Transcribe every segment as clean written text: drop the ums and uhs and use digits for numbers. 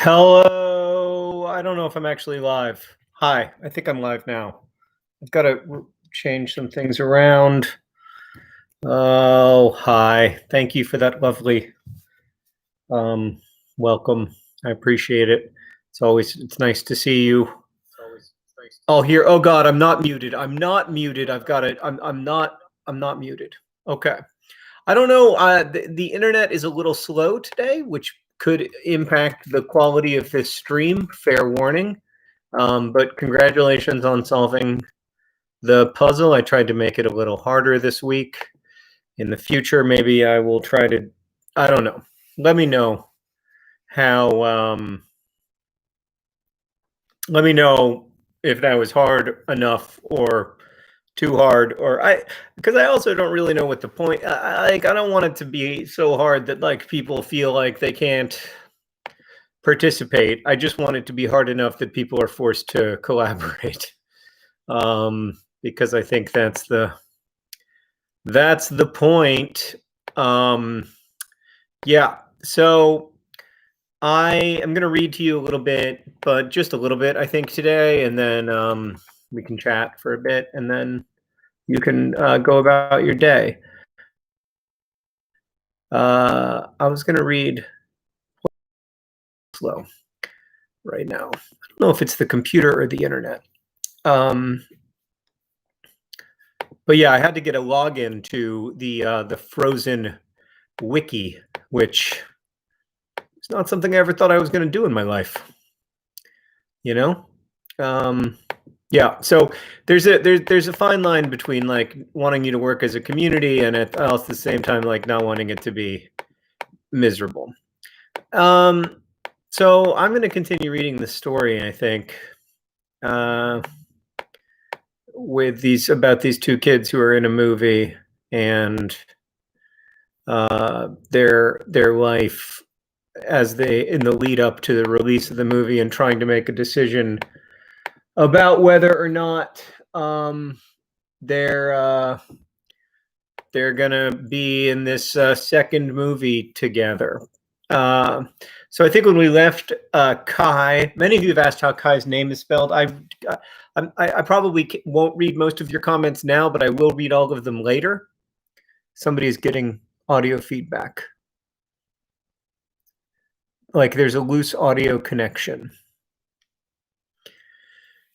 Hello. I don't know if I'm actually live. Hi. I think I'm live now. I've got to change some things around. Oh, hi. Thank you for that lovely um, welcome. I appreciate it. It's nice to see you. Oh, here. Oh God, I'm not muted. I'm not muted. I've got it. I'm not muted. Okay. I don't know. The internet is a little slow today, which could impact the quality of this stream. Fair warning. But congratulations on solving the puzzle. I tried to make it a little harder this week. In the future, maybe I will try to. I don't know. Let me know how. Let me know if that was hard enough or too hard, because I also don't really know what the point. I don't want it to be so hard that like people feel like they can't participate. I just want it to be hard enough that people are forced to collaborate. Because I think that's the point. Yeah. So I am going to read to you a little bit, but just a little bit, I think, today, and then we can chat for a bit, and then you can go about your day. I was going to read slow right now. I don't know if it's the computer or the internet. But yeah, I had to get a login to the Frozen wiki, which is not something I ever thought I was going to do in my life. You know, yeah. So there's a fine line between like wanting you to work as a community and at the same time like not wanting it to be miserable. So I'm going to continue reading the story. I think. With about these two kids who are in a movie and their life as they in the lead up to the release of the movie and trying to make a decision about whether or not they're gonna be in this second movie together. So I think when we left Kai, many of you have asked how Kai's name is spelled. I probably won't read most of your comments now, but I will read all of them later. Somebody is getting audio feedback. Like there's a loose audio connection.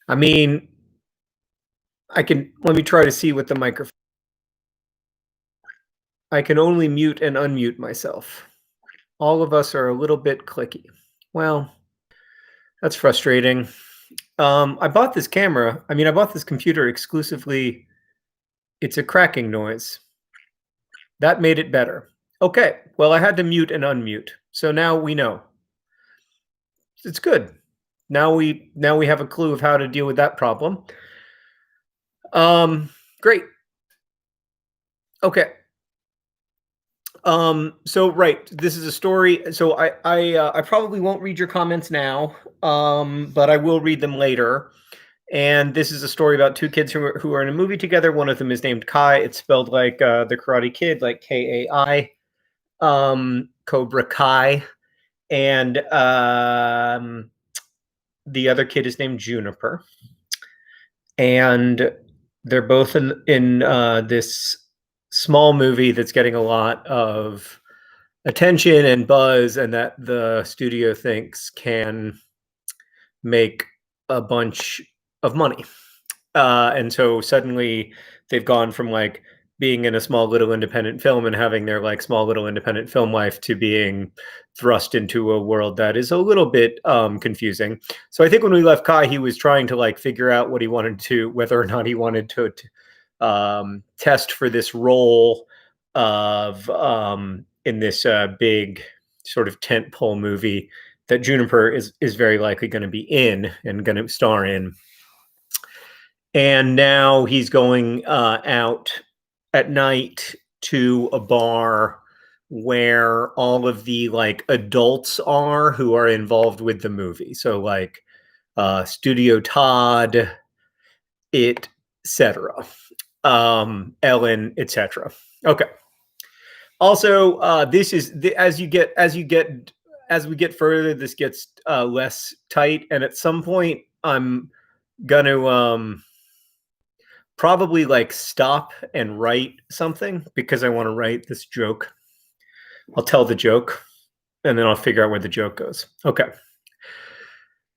I mean, let me try to see what the microphone. I can only mute and unmute myself. All of us are a little bit clicky. Well, that's frustrating. I bought this camera. I bought this computer exclusively. It's a cracking noise. That made it better. Okay, well, I had to mute and unmute. So now we know. It's good. Now we have a clue of how to deal with that problem. Great. Okay. So right, this is a story. So I probably won't read your comments now, but I will read them later. And this is a story about two kids who are in a movie together. One of them is named Kai. It's spelled like the Karate Kid, like Kai, Cobra Kai, and the other kid is named Juniper. And they're both in this small movie that's getting a lot of attention and buzz, and that the studio thinks can make a bunch of money. And so suddenly they've gone from like being in a small little independent film and having their like small little independent film life to being thrust into a world that is a little bit confusing. So I think when we left Kai, he was trying to like figure out what he wanted to, whether or not he wanted to test for this role of in this big sort of tentpole movie that Juniper is very likely going to be in and going to star in. And now he's going out at night to a bar where all of the like adults are who are involved with the movie. So like Studio Todd, etc. Ellen, etc. Okay. Also, this is as you get as we get further, this gets less tight, and at some point, I'm gonna probably like stop and write something because I want to write this joke. I'll tell the joke, and then I'll figure out where the joke goes. Okay.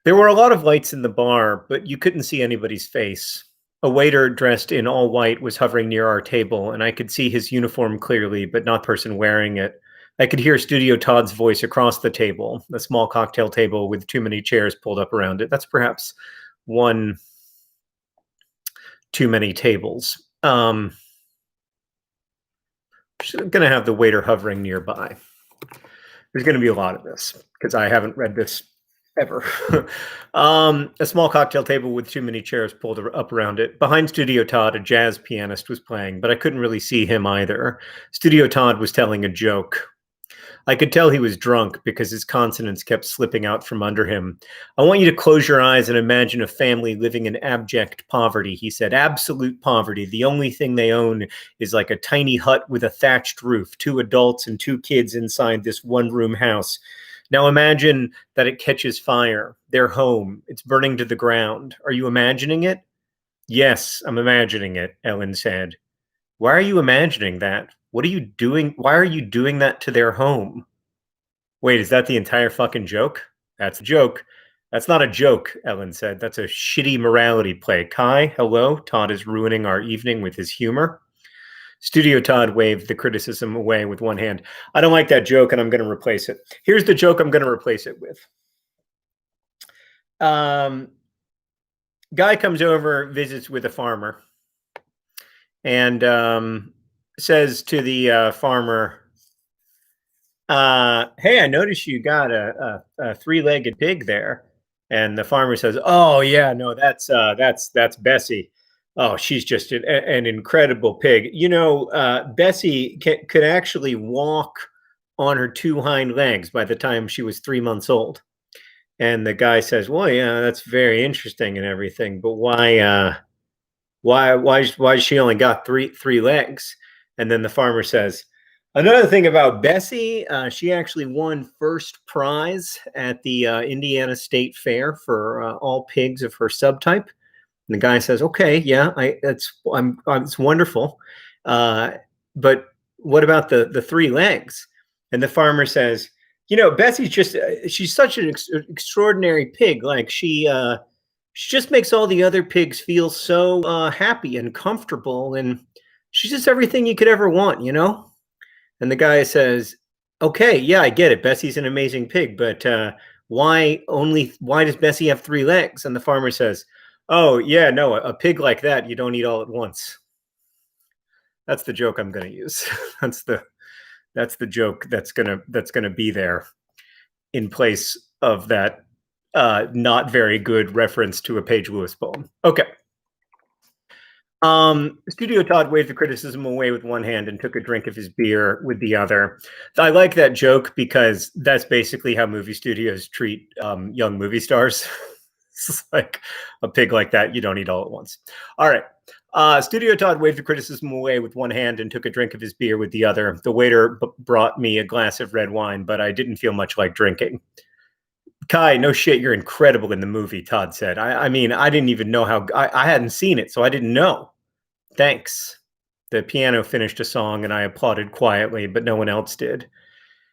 There were a lot of lights in the bar, but you couldn't see anybody's face. A waiter dressed in all white was hovering near our table, and I could see his uniform clearly, but not the person wearing it. I could hear Studio Todd's voice across the table, a small cocktail table with too many chairs pulled up around it. That's perhaps one too many tables. Going to have the waiter hovering nearby. There's going to be a lot of this because I haven't read this ever. A small cocktail table with too many chairs pulled up around it. Behind Studio Todd, a jazz pianist was playing, but I couldn't really see him either. Studio Todd was telling a joke. I could tell he was drunk because his consonants kept slipping out from under him. I want you to close your eyes and imagine a family living in abject poverty, he said. Absolute poverty. The only thing they own is like a tiny hut with a thatched roof, 2 adults and 2 kids inside this one-room house. Now imagine that it catches fire. Their home. It's burning to the ground. Are you imagining it? Yes, I'm imagining it, Ellen said. Why are you imagining that? What are you doing? Why are you doing that to their home? Wait, is that the entire fucking joke? That's a joke. That's not a joke, Ellen said. That's a shitty morality play. Kai, hello? Todd is ruining our evening with his humor. Studio Todd waved the criticism away with one hand. I don't like that joke, and I'm going to replace it. Here's the joke I'm going to replace it with. Guy comes over, visits with a farmer, and says to the farmer, hey, I noticed you got a 3-legged pig there. And the farmer says, oh, yeah, no, that's Bessie. Oh, she's just an incredible pig. You know, Bessie could actually walk on her 2 hind legs by the time she was 3 months old. And the guy says, well, yeah, that's very interesting and everything, but why she only got three legs? And then the farmer says, another thing about Bessie, she actually won first prize at the Indiana State Fair for all pigs of her subtype. And the guy says, okay, yeah, it's wonderful. But what about the 3 legs? And the farmer says, you know, Bessie's just, she's such an extraordinary pig. Like she just makes all the other pigs feel so happy and comfortable. And she's just everything you could ever want, you know? And the guy says, okay, yeah, I get it. Bessie's an amazing pig, but why does Bessie have 3 legs? And the farmer says, oh, yeah, no, a pig like that, you don't eat all at once. That's the joke I'm going to use. That's the joke that's gonna be there in place of that not very good reference to a Page Lewis poem. Okay. Studio Todd waved the criticism away with one hand and took a drink of his beer with the other. I like that joke because that's basically how movie studios treat young movie stars. It's like a pig like that, you don't eat all at once. All right. Studio Todd waved the criticism away with one hand and took a drink of his beer with the other. The waiter brought me a glass of red wine, but I didn't feel much like drinking. Kai, no shit, you're incredible in the movie, Todd said. I mean, I didn't even know how, I hadn't seen it, so I didn't know. Thanks. The piano finished a song and I applauded quietly, but no one else did.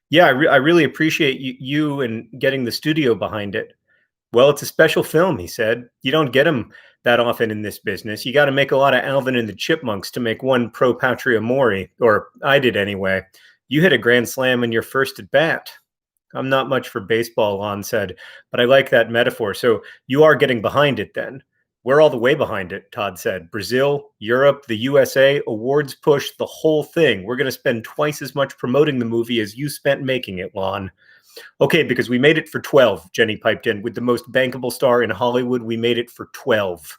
Yeah, I really appreciate you and getting the studio behind it. Well, it's a special film, he said. You don't get them that often in this business. You got to make a lot of Alvin and the Chipmunks to make one Pro Patria Mori, or I did anyway. You hit a grand slam in your first at bat. I'm not much for baseball, Lon said, but I like that metaphor. So you are getting behind it then. We're all the way behind it, Todd said. Brazil, Europe, the USA, awards push, the whole thing. We're going to spend twice as much promoting the movie as you spent making it, Lon. Okay, because we made it for 12, Jenny piped in. With the most bankable star in Hollywood, we made it for 12.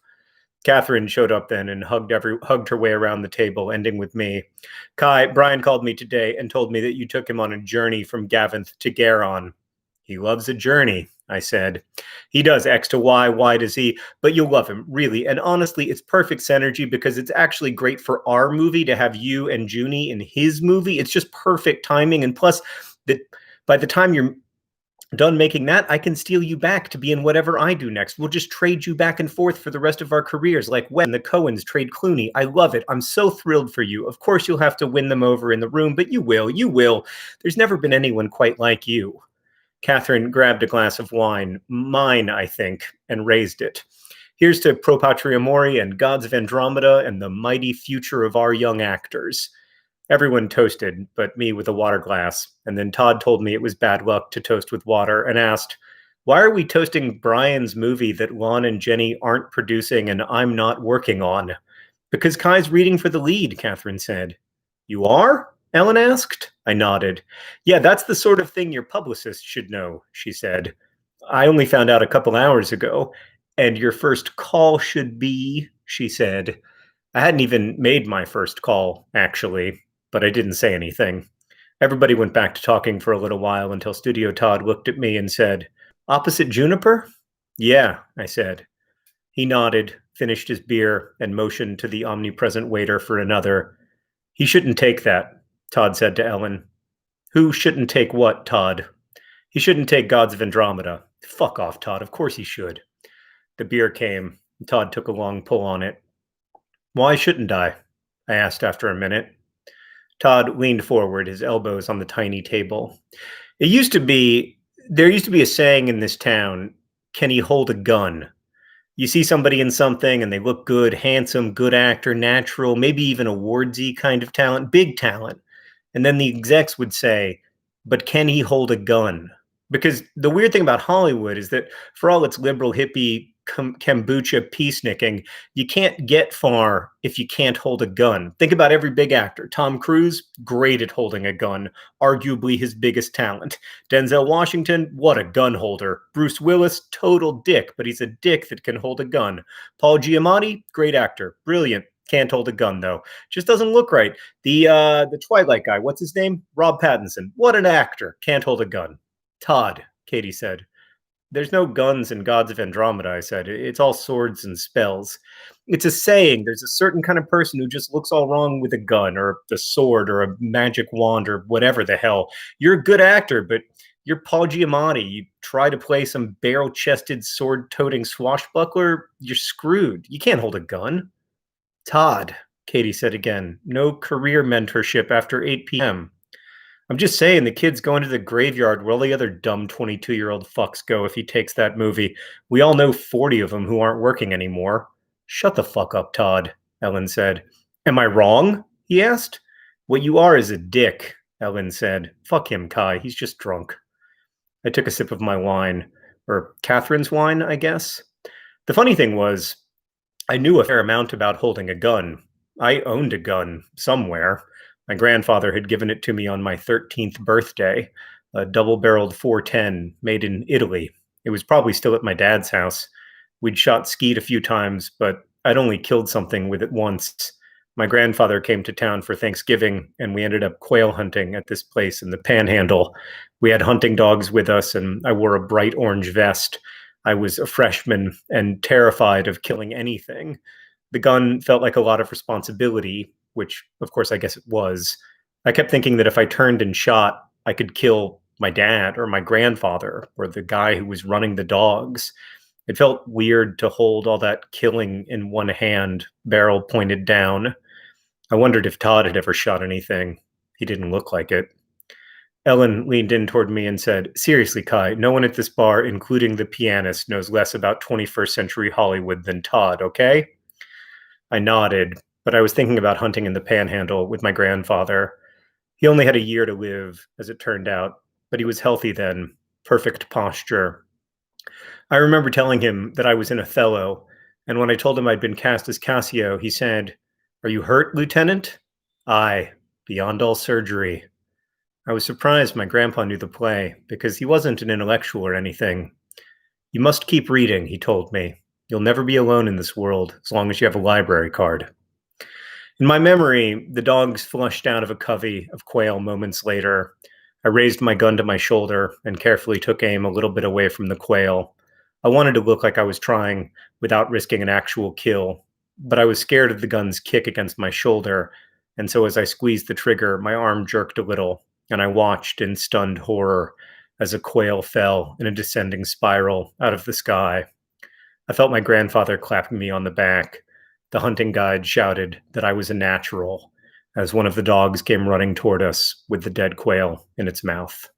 Catherine showed up then and hugged her way around the table, ending with me. Kai, Brian called me today and told me that you took him on a journey from Gavinth to Garon. He loves a journey, I said. He does X to Y to Z, but you'll love him, really. And honestly, it's perfect synergy because it's actually great for our movie to have you and Junie in his movie. It's just perfect timing. And plus, by the time you're Done making that, I can steal you back to be in whatever I do next. We'll just trade you back and forth for the rest of our careers, like when the Coens trade Clooney. I love it. I'm so thrilled for you. Of course, you'll have to win them over in the room, but you will. You will. There's never been anyone quite like you. Catherine grabbed a glass of wine, mine, I think, and raised it. Here's to Pro Patria Mori and Gods of Andromeda and the mighty future of our young actors. Everyone toasted, but me with a water glass. And then Todd told me it was bad luck to toast with water and asked, why are we toasting Brian's movie that Lon and Jenny aren't producing and I'm not working on? Because Kai's reading for the lead, Catherine said. You are? Ellen asked. I nodded. Yeah, that's the sort of thing your publicist should know, she said. I only found out a couple hours ago. And your first call should be, she said. I hadn't even made my first call, actually, but I didn't say anything. Everybody went back to talking for a little while until Studio Todd looked at me and said, opposite Juniper? Yeah, I said. He nodded, finished his beer, and motioned to the omnipresent waiter for another. He shouldn't take that, Todd said to Ellen. Who shouldn't take what, Todd? He shouldn't take Gods of Andromeda. Fuck off, Todd. Of course he should. The beer came. Todd took a long pull on it. Why shouldn't I asked after a minute. Todd leaned forward, his elbows on the tiny table. There used to be a saying in this town, can he hold a gun? You see somebody in something and they look good, handsome, good actor, natural, maybe even awardsy kind of talent, big talent. And then the execs would say, but can he hold a gun? Because the weird thing about Hollywood is that for all its liberal hippie kombucha peacenicking, you can't get far if you can't hold a gun. Think about every big actor. Tom Cruise, great at holding a gun, arguably his biggest talent. Denzel Washington, what a gun holder. Bruce Willis, total dick, but he's a dick that can hold a gun. Paul Giamatti, great actor, brilliant. Can't hold a gun though. Just doesn't look right. The Twilight guy, what's his name? Rob Pattinson. What an actor. Can't hold a gun. Todd, Katie said. There's no guns in Gods of Andromeda, I said. It's all swords and spells. It's a saying. There's a certain kind of person who just looks all wrong with a gun or a sword or a magic wand or whatever the hell. You're a good actor, but you're Paul Giamatti. You try to play some barrel-chested, sword-toting swashbuckler, you're screwed. You can't hold a gun. Todd, Katie said again, no career mentorship after 8 p.m. I'm just saying the kid's going to the graveyard where all the other dumb 22-year-old fucks go if he takes that movie. We all know 40 of them who aren't working anymore. Shut the fuck up, Todd, Ellen said. Am I wrong? He asked. What you are is a dick, Ellen said. Fuck him, Kai. He's just drunk. I took a sip of my wine. Or Catherine's wine, I guess. The funny thing was, I knew a fair amount about holding a gun. I owned a gun somewhere. My grandfather had given it to me on my 13th birthday, a double-barreled .410 made in Italy. It was probably still at my dad's house. We'd shot skeet a few times, but I'd only killed something with it once. My grandfather came to town for Thanksgiving, and we ended up quail hunting at this place in the Panhandle. We had hunting dogs with us, and I wore a bright orange vest. I was a freshman and terrified of killing anything. The gun felt like a lot of responsibility, which, of course, I guess it was. I kept thinking that if I turned and shot, I could kill my dad or my grandfather or the guy who was running the dogs. It felt weird to hold all that killing in one hand, barrel pointed down. I wondered if Todd had ever shot anything. He didn't look like it. Ellen leaned in toward me and said, seriously, Kai, no one at this bar, including the pianist, knows less about 21st century Hollywood than Todd, okay? I nodded, but I was thinking about hunting in the Panhandle with my grandfather. He only had a year to live, as it turned out, but he was healthy then, perfect posture. I remember telling him that I was in Othello, and when I told him I'd been cast as Cassio, he said, are you hurt, Lieutenant? Aye, beyond all surgery. I was surprised my grandpa knew the play, because he wasn't an intellectual or anything. You must keep reading, he told me. You'll never be alone in this world, as long as you have a library card. In my memory, the dogs flushed out of a covey of quail moments later. I raised my gun to my shoulder and carefully took aim a little bit away from the quail. I wanted to look like I was trying without risking an actual kill, but I was scared of the gun's kick against my shoulder, and so as I squeezed the trigger, my arm jerked a little, and I watched in stunned horror. as a quail fell in a descending spiral out of the sky. I felt my grandfather clapping me on the back. The hunting guide shouted that I was a natural as one of the dogs came running toward us with the dead quail in its mouth.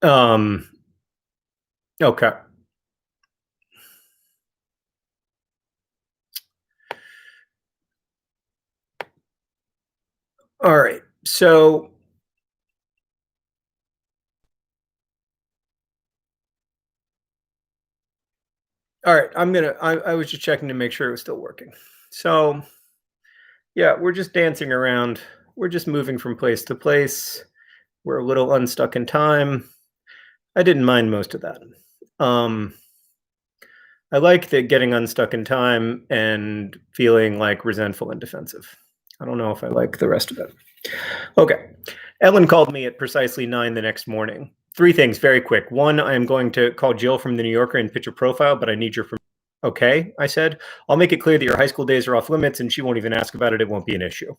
Okay. All right. So, all right. I was just checking to make sure it was still working. So, yeah, we're just dancing around. We're just moving from place to place. We're a little unstuck in time. I didn't mind most of that. Um, I like that getting unstuck in time and feeling like resentful and defensive. I don't know if I like the rest of it. Okay. Ellen called me at precisely 9 the next morning. 3 things very quick. 1, I am going to call Jill from the New Yorker and pitch a profile, but I need your permission. Okay, I said. I'll make it clear that your high school days are off limits and she won't even ask about it. It won't be an issue.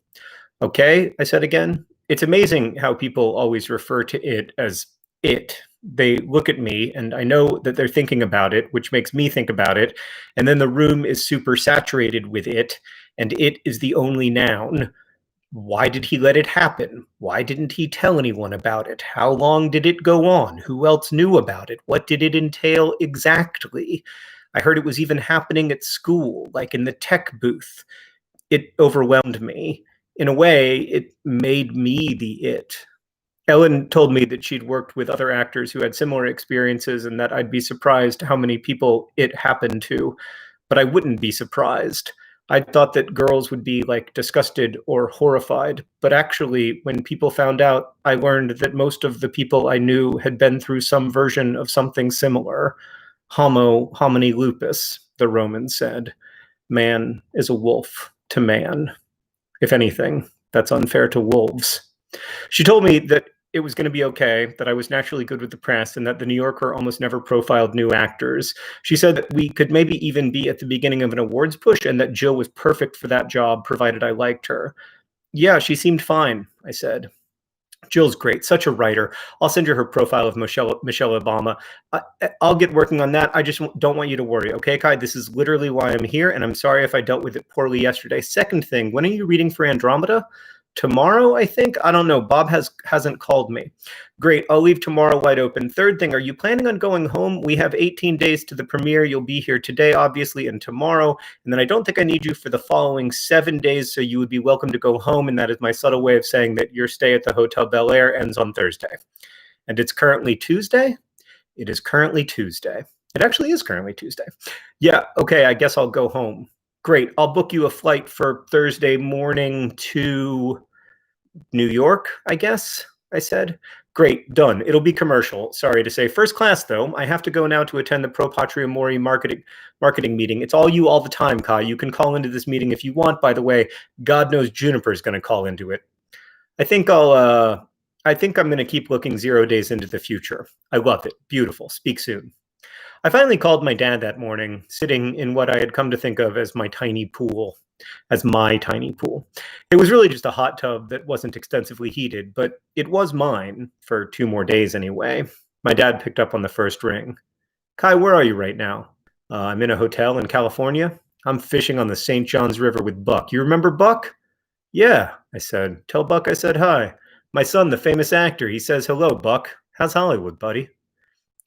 Okay, I said again. It's amazing how people always refer to it as it. They look at me and I know that they're thinking about it, which makes me think about it. And then the room is super saturated with it, and it is the only noun. Why did he let it happen? Why didn't he tell anyone about it? How long did it go on? Who else knew about it? What did it entail exactly? I heard it was even happening at school, like in the tech booth. It overwhelmed me. In a way, it made me the it. Ellen told me that she'd worked with other actors who had similar experiences and that I'd be surprised how many people it happened to, but I wouldn't be surprised. I thought that girls would be like disgusted or horrified, but actually, when people found out, I learned that most of the people I knew had been through some version of something similar. Homo homini lupus, the Romans said. Man is a wolf to man. If anything, that's unfair to wolves. She told me that it was going to be okay, that I was naturally good with the press, and that the New Yorker almost never profiled new actors. She said that we could maybe even be at the beginning of an awards push and that Jill was perfect for that job, provided I liked her. Yeah, she seemed fine, I said. Jill's great, such a writer. I'll send you her profile of Michelle Obama. I'll get working on that. I just don't want you to worry, okay, Kai? This is literally why I'm here, and I'm sorry if I dealt with it poorly yesterday. Second thing, when are you reading for Andromeda? Tomorrow, I think. I don't know. Bob hasn't called me. Great. I'll leave tomorrow wide open. Third thing, are you planning on going home? We have 18 days to the premiere. You'll be here today, obviously, and tomorrow. And then I don't think I need you for the following 7 days, so you would be welcome to go home. And that is my subtle way of saying that your stay at the Hotel Bel Air ends on Thursday. And it's currently Tuesday? It is currently Tuesday. It actually is currently Tuesday. Yeah, okay, I guess I'll go home. Great. I'll book you a flight for Thursday morning to New York, I guess, I said. Great, done. It'll be commercial. Sorry to say. First class, though. I have to go now to attend the Pro Patria Mori marketing meeting. It's all you all the time, Kai. You can call into this meeting if you want. By the way, God knows Juniper's going to call into it. I think I'm going to keep looking 0 days into the future. I love it. Beautiful. Speak soon. I finally called my dad that morning, sitting in what I had come to think of as my tiny pool. It was really just a hot tub that wasn't extensively heated, but it was mine for 2 more days anyway. My dad picked up on the first ring. Kai, where are you right now? I'm in a hotel in California. I'm fishing on the St. Johns River with Buck. You remember Buck? Yeah, I said. Tell Buck I said hi. My son, the famous actor, he says hello, Buck. How's Hollywood, buddy?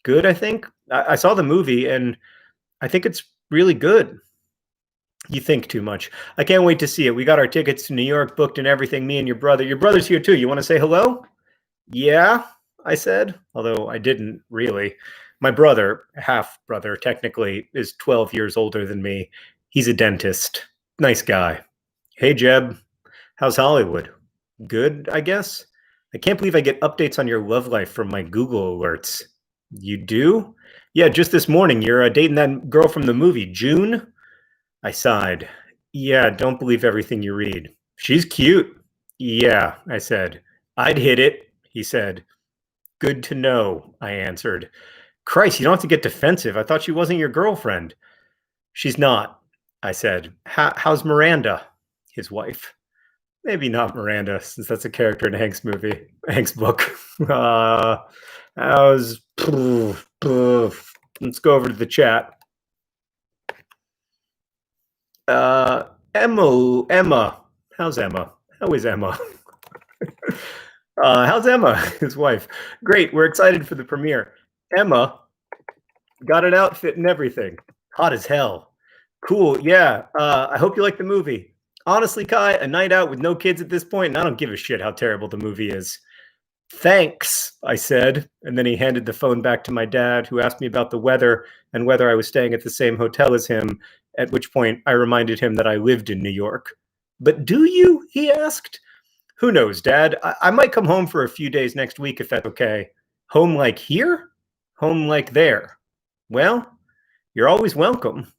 Good, I think. I saw the movie, and I think it's really good. You think too much. I can't wait to see it. We got our tickets to New York booked and everything, me and your brother. Your brother's here too. You want to say hello? Yeah, I said, although I didn't really. My brother, half brother, technically, is 12 years older than me. He's a dentist. Nice guy. Hey, Jeb. How's Hollywood? Good, I guess. I can't believe I get updates on your love life from my Google alerts. You do? Yeah, just this morning. You're dating that girl from the movie, June? I sighed. Yeah, don't believe everything you read. She's cute. Yeah, I said. I'd hit it, he said. Good to know, I answered. Christ, you don't have to get defensive. I thought she wasn't your girlfriend. She's not, I said. How's Miranda? His wife. maybe not Miranda, since that's a character in Hank's movie, Hank's book. How's let's go over to the chat. Emma. How's Emma? How is Emma? How's Emma, his wife? Great. We're excited for the premiere. Emma got an outfit and everything. Hot as hell. Cool. Yeah. I hope you like the movie. Honestly, Kai, a night out with no kids at this point, and I don't give a shit how terrible the movie is. Thanks, I said, and then he handed the phone back to my dad, who asked me about the weather and whether I was staying at the same hotel as him, at which point I reminded him that I lived in New York. But do you? He asked. Who knows, Dad? I might come home for a few days next week if that's okay. Home like here? Home like there? Well, you're always welcome,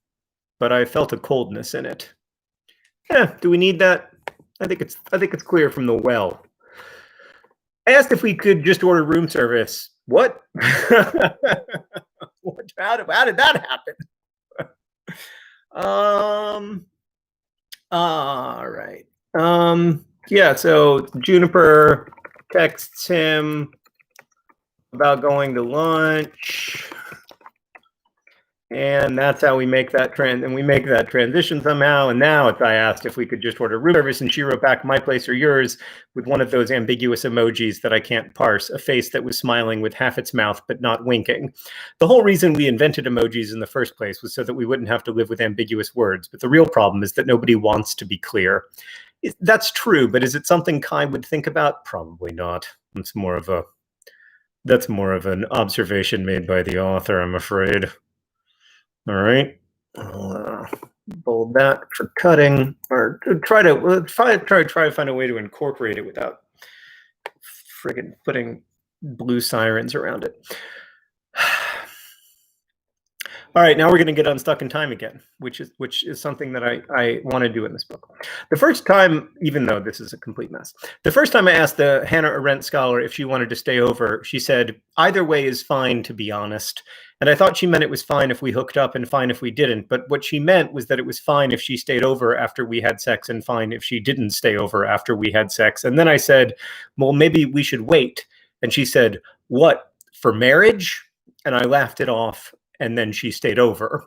but I felt a coldness in it. Do we need that? I think it's clear from the well. I asked if we could just order room service. What? How did that happen? All right. Yeah, so Juniper texts him about going to lunch. And that's how we make that transition somehow. And now I asked if we could just order room service, and she wrote back, my place or yours, with one of those ambiguous emojis that I can't parse, a face that was smiling with half its mouth but not winking. The whole reason we invented emojis in the first place was so that we wouldn't have to live with ambiguous words. But the real problem is that nobody wants to be clear. That's true, but is it something Kai would think about? Probably not. That's more of an observation made by the author, I'm afraid. All right, I'll bold that for cutting, or try to find a way to incorporate it without friggin' putting blue sirens around it. All right, now we're going to get unstuck in time again, which is something that I want to do in this book. The first time, even though this is a complete mess, the first time I asked the Hannah Arendt scholar if she wanted to stay over, she said, either way is fine, to be honest. And I thought she meant it was fine if we hooked up and fine if we didn't. But what she meant was that it was fine if she stayed over after we had sex and fine if she didn't stay over after we had sex. And then I said, well, maybe we should wait. And she said, what, for marriage? And I laughed it off. And then she stayed over.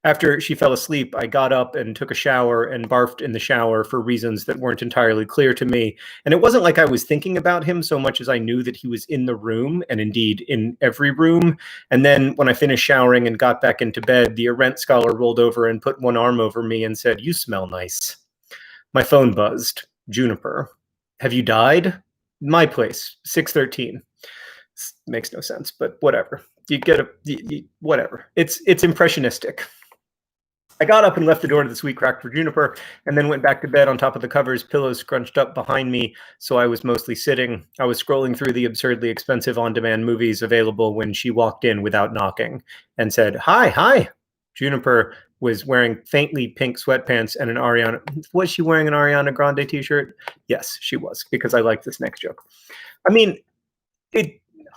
After she fell asleep, I got up and took a shower and barfed in the shower for reasons that weren't entirely clear to me. And it wasn't like I was thinking about him so much as I knew that he was in the room, and indeed in every room. And then when I finished showering and got back into bed, the Arendt scholar rolled over and put one arm over me and said, you smell nice. My phone buzzed. Juniper. Have you died? My place, 613. Makes no sense, but whatever. You get whatever. It's impressionistic. I got up and left the door to the suite cracked for Juniper, and then went back to bed on top of the covers, pillows scrunched up behind me, so I was mostly sitting. I was scrolling through the absurdly expensive on-demand movies available when she walked in without knocking and said, hi. Juniper was wearing faintly pink sweatpants and an Ariana. Was she wearing an Ariana Grande t-shirt? Yes, she was, because I like this next joke. I mean,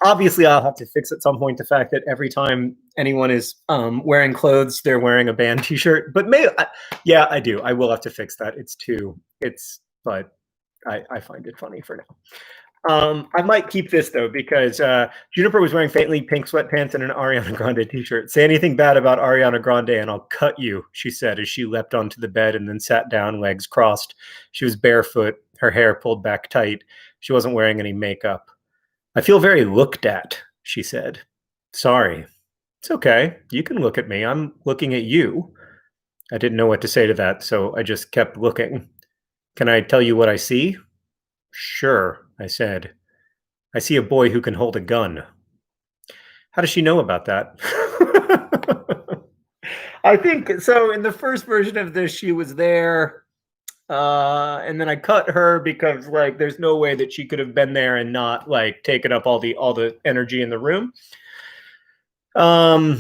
obviously, I'll have to fix at some point the fact that every time anyone is wearing clothes, they're wearing a band t-shirt. But yeah, I do. I will have to fix that. But I find it funny for now. I might keep this, though, because Juniper was wearing faintly pink sweatpants and an Ariana Grande t-shirt. Say anything bad about Ariana Grande and I'll cut you, she said as she leapt onto the bed and then sat down, legs crossed. She was barefoot, her hair pulled back tight. She wasn't wearing any makeup. I feel very looked at, she said. Sorry. It's okay. You can look at me. I'm looking at you. I didn't know what to say to that, so I just kept looking. Can I tell you what I see? Sure, I said. I see a boy who can hold a gun. How does she know about that? I think so. In the first version of this, she was there. And then I cut her because there's no way that she could have been there and not taken up all the energy in the room. But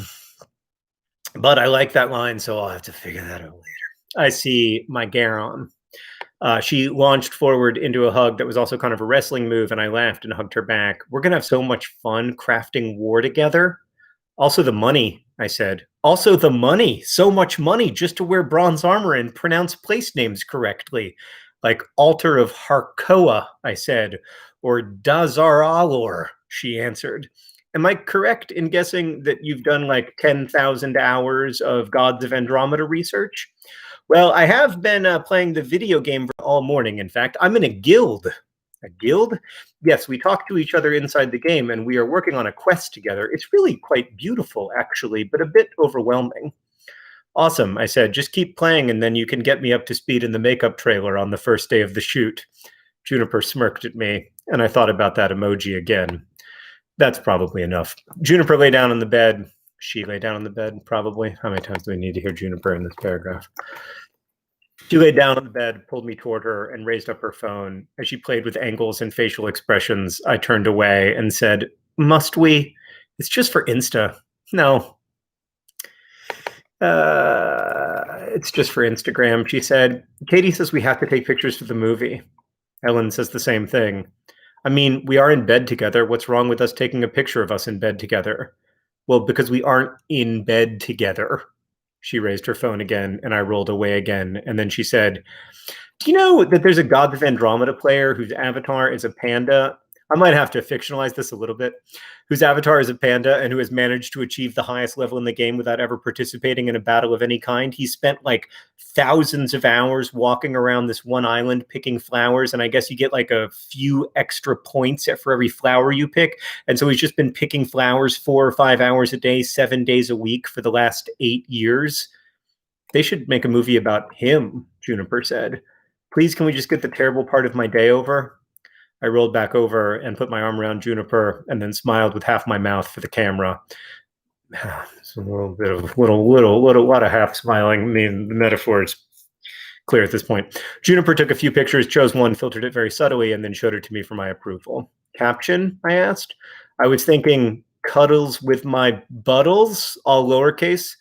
I like that line, so I'll have to figure that out later. I see my Garon. She launched forward into a hug that was also kind of a wrestling move, and I laughed and hugged her back. We're gonna have so much fun crafting war together. Also the money, I said. Also the money. So much money just to wear bronze armor and pronounce place names correctly. Like Altar of Harkoa, I said, or Dazar Alor, she answered. Am I correct in guessing that you've done like 10,000 hours of Gods of Andromeda research? Well, I have been playing the video game all morning. In fact, I'm in a guild. A guild? Yes, we talk to each other inside the game and we are working on a quest together. It's really quite beautiful, actually, but a bit overwhelming. Awesome, I said. Just keep playing and then you can get me up to speed in the makeup trailer on the first day of the shoot. Juniper smirked at me, and I thought about that emoji again. That's probably enough. Juniper lay down on the bed. She lay down on the bed, probably. How many times do we need to hear Juniper in this paragraph? She laid down on the bed, pulled me toward her, and raised up her phone. As she played with angles and facial expressions, I turned away and said, Must we? It's just for Insta. No. It's just for Instagram, she said. Katie says we have to take pictures for the movie. Ellen says the same thing. I mean, we are in bed together. What's wrong with us taking a picture of us in bed together? Well, because we aren't in bed together. She raised her phone again, and I rolled away again. And then she said, do you know that there's a God of Andromeda player whose avatar is a panda? I might have to fictionalize this a little bit. Whose avatar is a panda and who has managed to achieve the highest level in the game without ever participating in a battle of any kind. He spent like thousands of hours walking around this one island picking flowers, and I guess you get like a few extra points for every flower you pick. And so he's just been picking flowers 4 or 5 hours a day, 7 days a week for the last 8 years. They should make a movie about him, Juniper said. Please, can we just get the terrible part of my day over? I rolled back over and put my arm around Juniper and then smiled with half my mouth for the camera. It's a little bit of lot of half smiling. I mean, the metaphor is clear at this point. Juniper took a few pictures, chose one, filtered it very subtly, and then showed it to me for my approval. Caption, I asked. I was thinking cuddles with my buttles, all lowercase.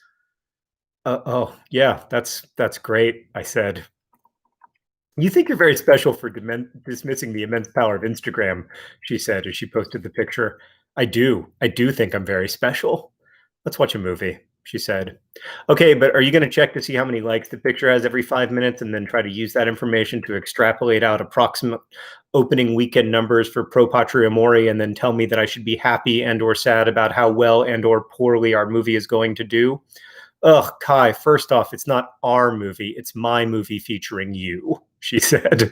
Oh, yeah, that's great, I said. You think you're very special for dismissing the immense power of Instagram, she said as she posted the picture. I do think I'm very special. Let's watch a movie, she said. Okay, but are you going to check to see how many likes the picture has every 5 minutes and then try to use that information to extrapolate out approximate opening weekend numbers for Pro Patria Mori and then tell me that I should be happy and or sad about how well and or poorly our movie is going to do? Ugh, Kai, first off, it's not our movie. It's my movie featuring you, she said.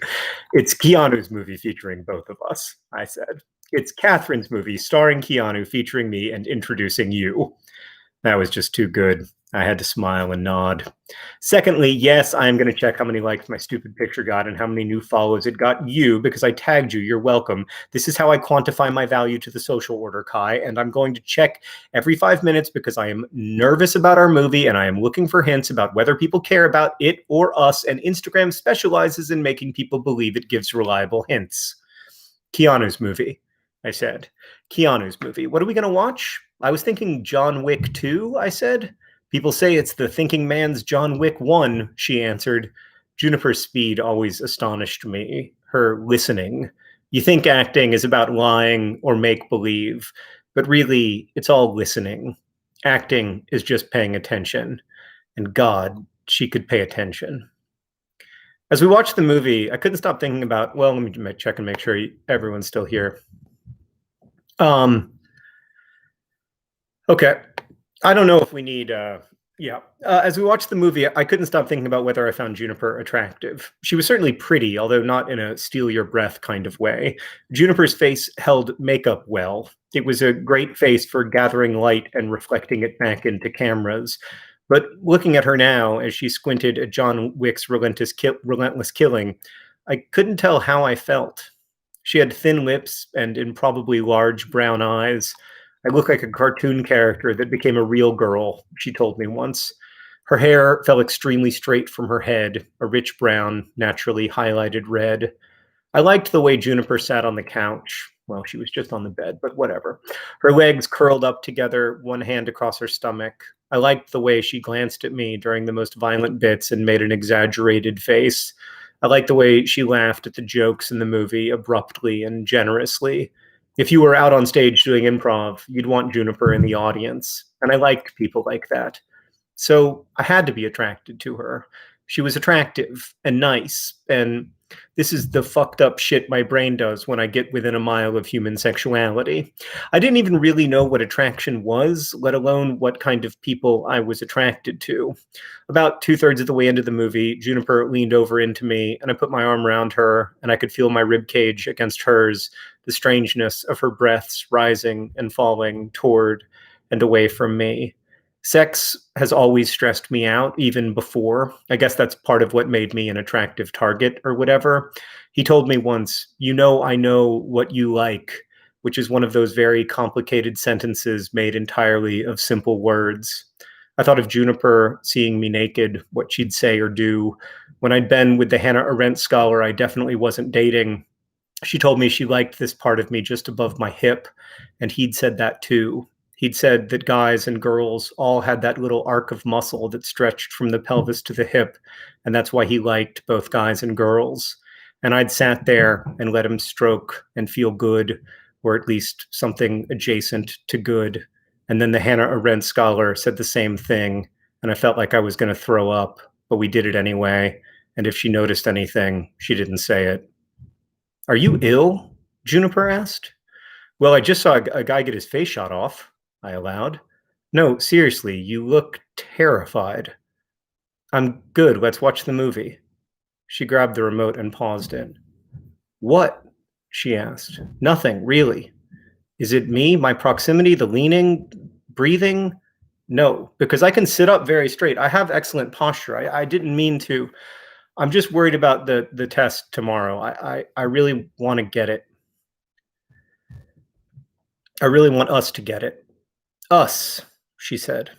It's Keanu's movie featuring both of us, I said. It's Catherine's movie starring Keanu featuring me and introducing you. That was just too good. I had to smile and nod. Secondly, yes, I am going to check how many likes my stupid picture got and how many new follows it got you because I tagged you. You're welcome. This is how I quantify my value to the social order, Kai, and I'm going to check every 5 minutes because I am nervous about our movie and I am looking for hints about whether people care about it or us, and Instagram specializes in making people believe it gives reliable hints. Keanu's movie, I said. Keanu's movie. What are we going to watch? I was thinking John Wick 2, I said. People say it's the thinking man's John Wick 1, she answered. Juniper's speed always astonished me, her listening. You think acting is about lying or make-believe, but really, it's all listening. Acting is just paying attention. And God, she could pay attention. As we watched the movie, I couldn't stop thinking about, well, let me check and make sure everyone's still here. Okay. I don't know if we need, as we watched the movie, I couldn't stop thinking about whether I found Juniper attractive. She was certainly pretty, although not in a steal your breath kind of way. Juniper's face held makeup well. It was a great face for gathering light and reflecting it back into cameras. But looking at her now, as she squinted at John Wick's relentless killing, I couldn't tell how I felt. She had thin lips and improbably large brown eyes. I look like a cartoon character that became a real girl, she told me once. Her hair fell extremely straight from her head, a rich brown, naturally highlighted red. I liked the way Juniper sat on the couch. Well, she was just on the bed, but whatever. Her legs curled up together, one hand across her stomach. I liked the way she glanced at me during the most violent bits and made an exaggerated face. I liked the way she laughed at the jokes in the movie abruptly and generously. If you were out on stage doing improv, you'd want Juniper in the audience. And I like people like that. So I had to be attracted to her She was attractive and nice, and this is the fucked up shit my brain does when I get within a mile of human sexuality. I didn't even really know what attraction was, let alone what kind of people I was attracted to. About two-thirds of the way into the movie, Juniper leaned over into me, and I put my arm around her, and I could feel my rib cage against hers, the strangeness of her breaths rising and falling toward and away from me. Sex has always stressed me out, even before. I guess that's part of what made me an attractive target or whatever. He told me once, "You know, I know what you like," which is one of those very complicated sentences made entirely of simple words. I thought of Juniper seeing me naked, what she'd say or do. When I'd been with the Hannah Arendt scholar I definitely wasn't dating, she told me she liked this part of me just above my hip, and he'd said that too. He'd said that guys and girls all had that little arc of muscle that stretched from the pelvis to the hip, and that's why he liked both guys and girls. And I'd sat there and let him stroke and feel good, or at least something adjacent to good. And then the Hannah Arendt scholar said the same thing, and I felt like I was going to throw up, but we did it anyway. And if she noticed anything, she didn't say it. "Are you ill?" Juniper asked. "Well, I just saw a guy get his face shot off," I allowed. "No, seriously, you look terrified." "I'm good, let's watch the movie." She grabbed the remote and paused it. "What?" she asked. "Nothing, really." "Is it me, my proximity, the leaning, breathing?" "No, because I can sit up very straight. I have excellent posture. I didn't mean to. I'm just worried about the test tomorrow. I really want to get it. I really want us to get it." "Us," she said.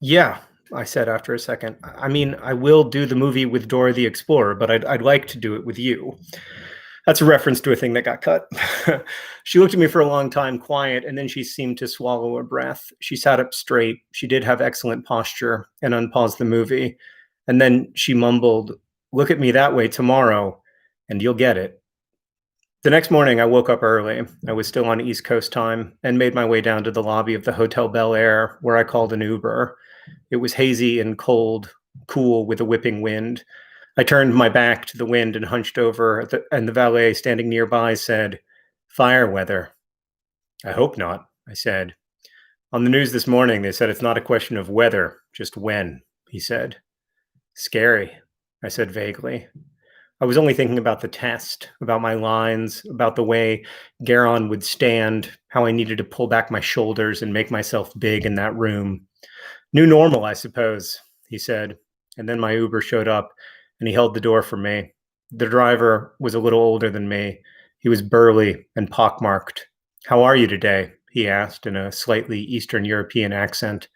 "Yeah," I said after a second. "I mean, I will do the movie with Dora the Explorer, but I'd like to do it with you." That's a reference to a thing that got cut. She looked at me for a long time, quiet, and then she seemed to swallow her breath. She sat up straight. She did have excellent posture, and unpaused the movie. And then she mumbled, "Look at me that way tomorrow, and you'll get it." The next morning, I woke up early. I was still on East Coast time and made my way down to the lobby of the Hotel Bel Air, where I called an Uber. It was hazy and cold, cool with a whipping wind. I turned my back to the wind and hunched over, and the valet standing nearby said, "Fire weather." "I hope not," I said. "On the news this morning, they said it's not a question of whether, just when," he said. "Scary," I said vaguely. I was only thinking about the test, about my lines, about the way Garon would stand, how I needed to pull back my shoulders and make myself big in that room. "New normal, I suppose," he said. And then my Uber showed up, and he held the door for me. The driver was a little older than me. He was burly and pockmarked. "How are you today?" he asked in a slightly Eastern European accent.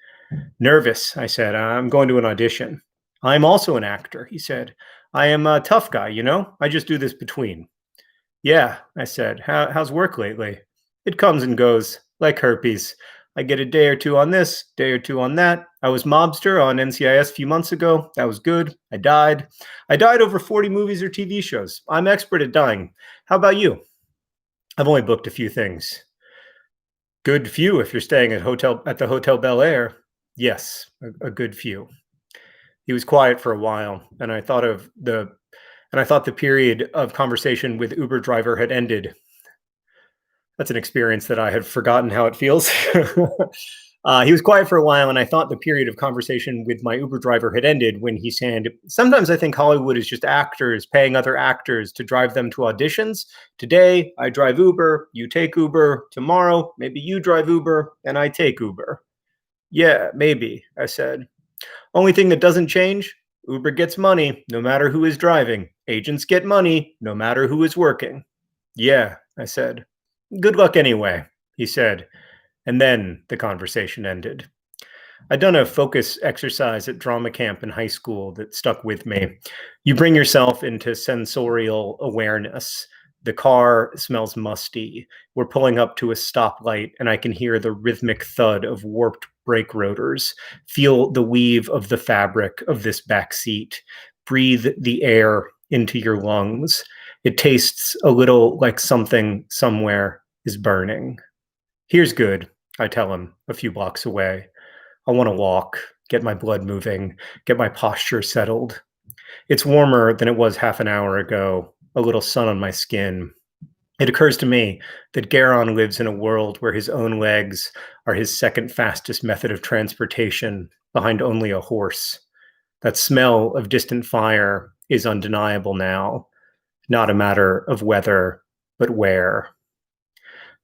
"Nervous," I said. "I'm going to an audition." "I'm also an actor," he said. "I am a tough guy, you know? I just do this between." "Yeah," I said. How's work lately?" "It comes and goes, like herpes. I get a day or two on this, day or two on that. I was mobster on NCIS a few months ago. That was good. I died. I died over 40 movies or TV shows. I'm expert at dying. How about you?" "I've only booked a few things." "Good few if you're staying at the Hotel Bel Air." "Yes, a good few." He was quiet for a while, and I thought the period of conversation with Uber driver had ended. That's an experience that I had forgotten how it feels. He was quiet for a while, and I thought the period of conversation with my Uber driver had ended when he said, "Sometimes I think Hollywood is just actors paying other actors to drive them to auditions. Today, I drive Uber, you take Uber. Tomorrow, maybe you drive Uber, and I take Uber." "Yeah, maybe," I said. "Only thing that doesn't change, Uber gets money, no matter who is driving. Agents get money, no matter who is working." "Yeah," I said. "Good luck anyway," he said. And then the conversation ended. I'd done a focus exercise at drama camp in high school that stuck with me. You bring yourself into sensorial awareness. The car smells musty. We're pulling up to a stoplight, and I can hear the rhythmic thud of warped brake rotors. Feel the weave of the fabric of this back seat. Breathe the air into your lungs. It tastes a little like something somewhere is burning. "Here's good," I tell him a few blocks away. "I want to walk, get my blood moving, get my posture settled." It's warmer than it was half an hour ago, a little sun on my skin. It occurs to me that Garon lives in a world where his own legs are his second fastest method of transportation, behind only a horse. That smell of distant fire is undeniable now, not a matter of whether, but where.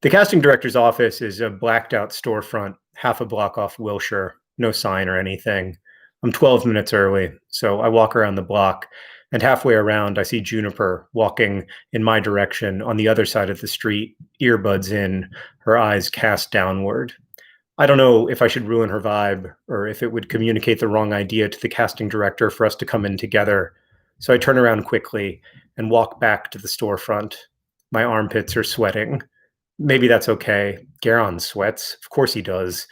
The casting director's office is a blacked out storefront, half a block off Wilshire, no sign or anything. I'm 12 minutes early, so I walk around the block, and halfway around, I see Juniper walking in my direction on the other side of the street, earbuds in, her eyes cast downward. I don't know if I should ruin her vibe or if it would communicate the wrong idea to the casting director for us to come in together. So I turn around quickly and walk back to the storefront. My armpits are sweating. Maybe that's okay. Garon sweats. Of course he does.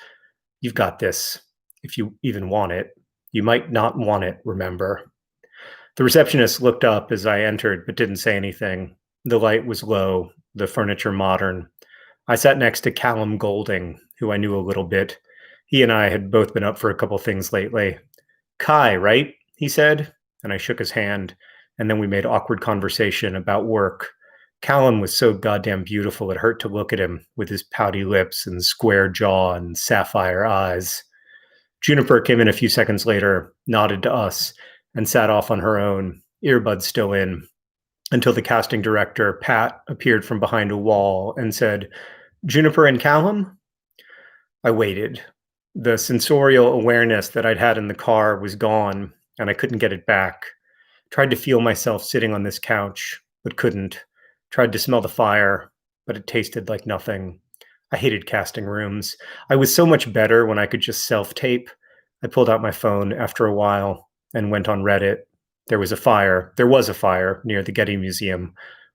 You've got this, if you even want it. You might not want it, remember. The receptionist looked up as I entered, but didn't say anything. The light was low, the furniture modern. I sat next to Callum Golding, who I knew a little bit. He and I had both been up for a couple things lately. Kai, right? He said, and I shook his hand, and then we made awkward conversation about work. Callum was so goddamn beautiful it hurt to look at him with his pouty lips and square jaw and sapphire eyes. Juniper came in a few seconds later, nodded to us, and sat off on her own, earbuds still in, until the casting director, Pat, appeared from behind a wall and said, "Juniper and Callum?" I waited. The sensorial awareness that I'd had in the car was gone, and I couldn't get it back. Tried to feel myself sitting on this couch, but couldn't. Tried to smell the fire, but it tasted like nothing. I hated casting rooms. I was so much better when I could just self-tape. I pulled out my phone after a while and went on Reddit. There was a fire. There was a fire near the Getty Museum.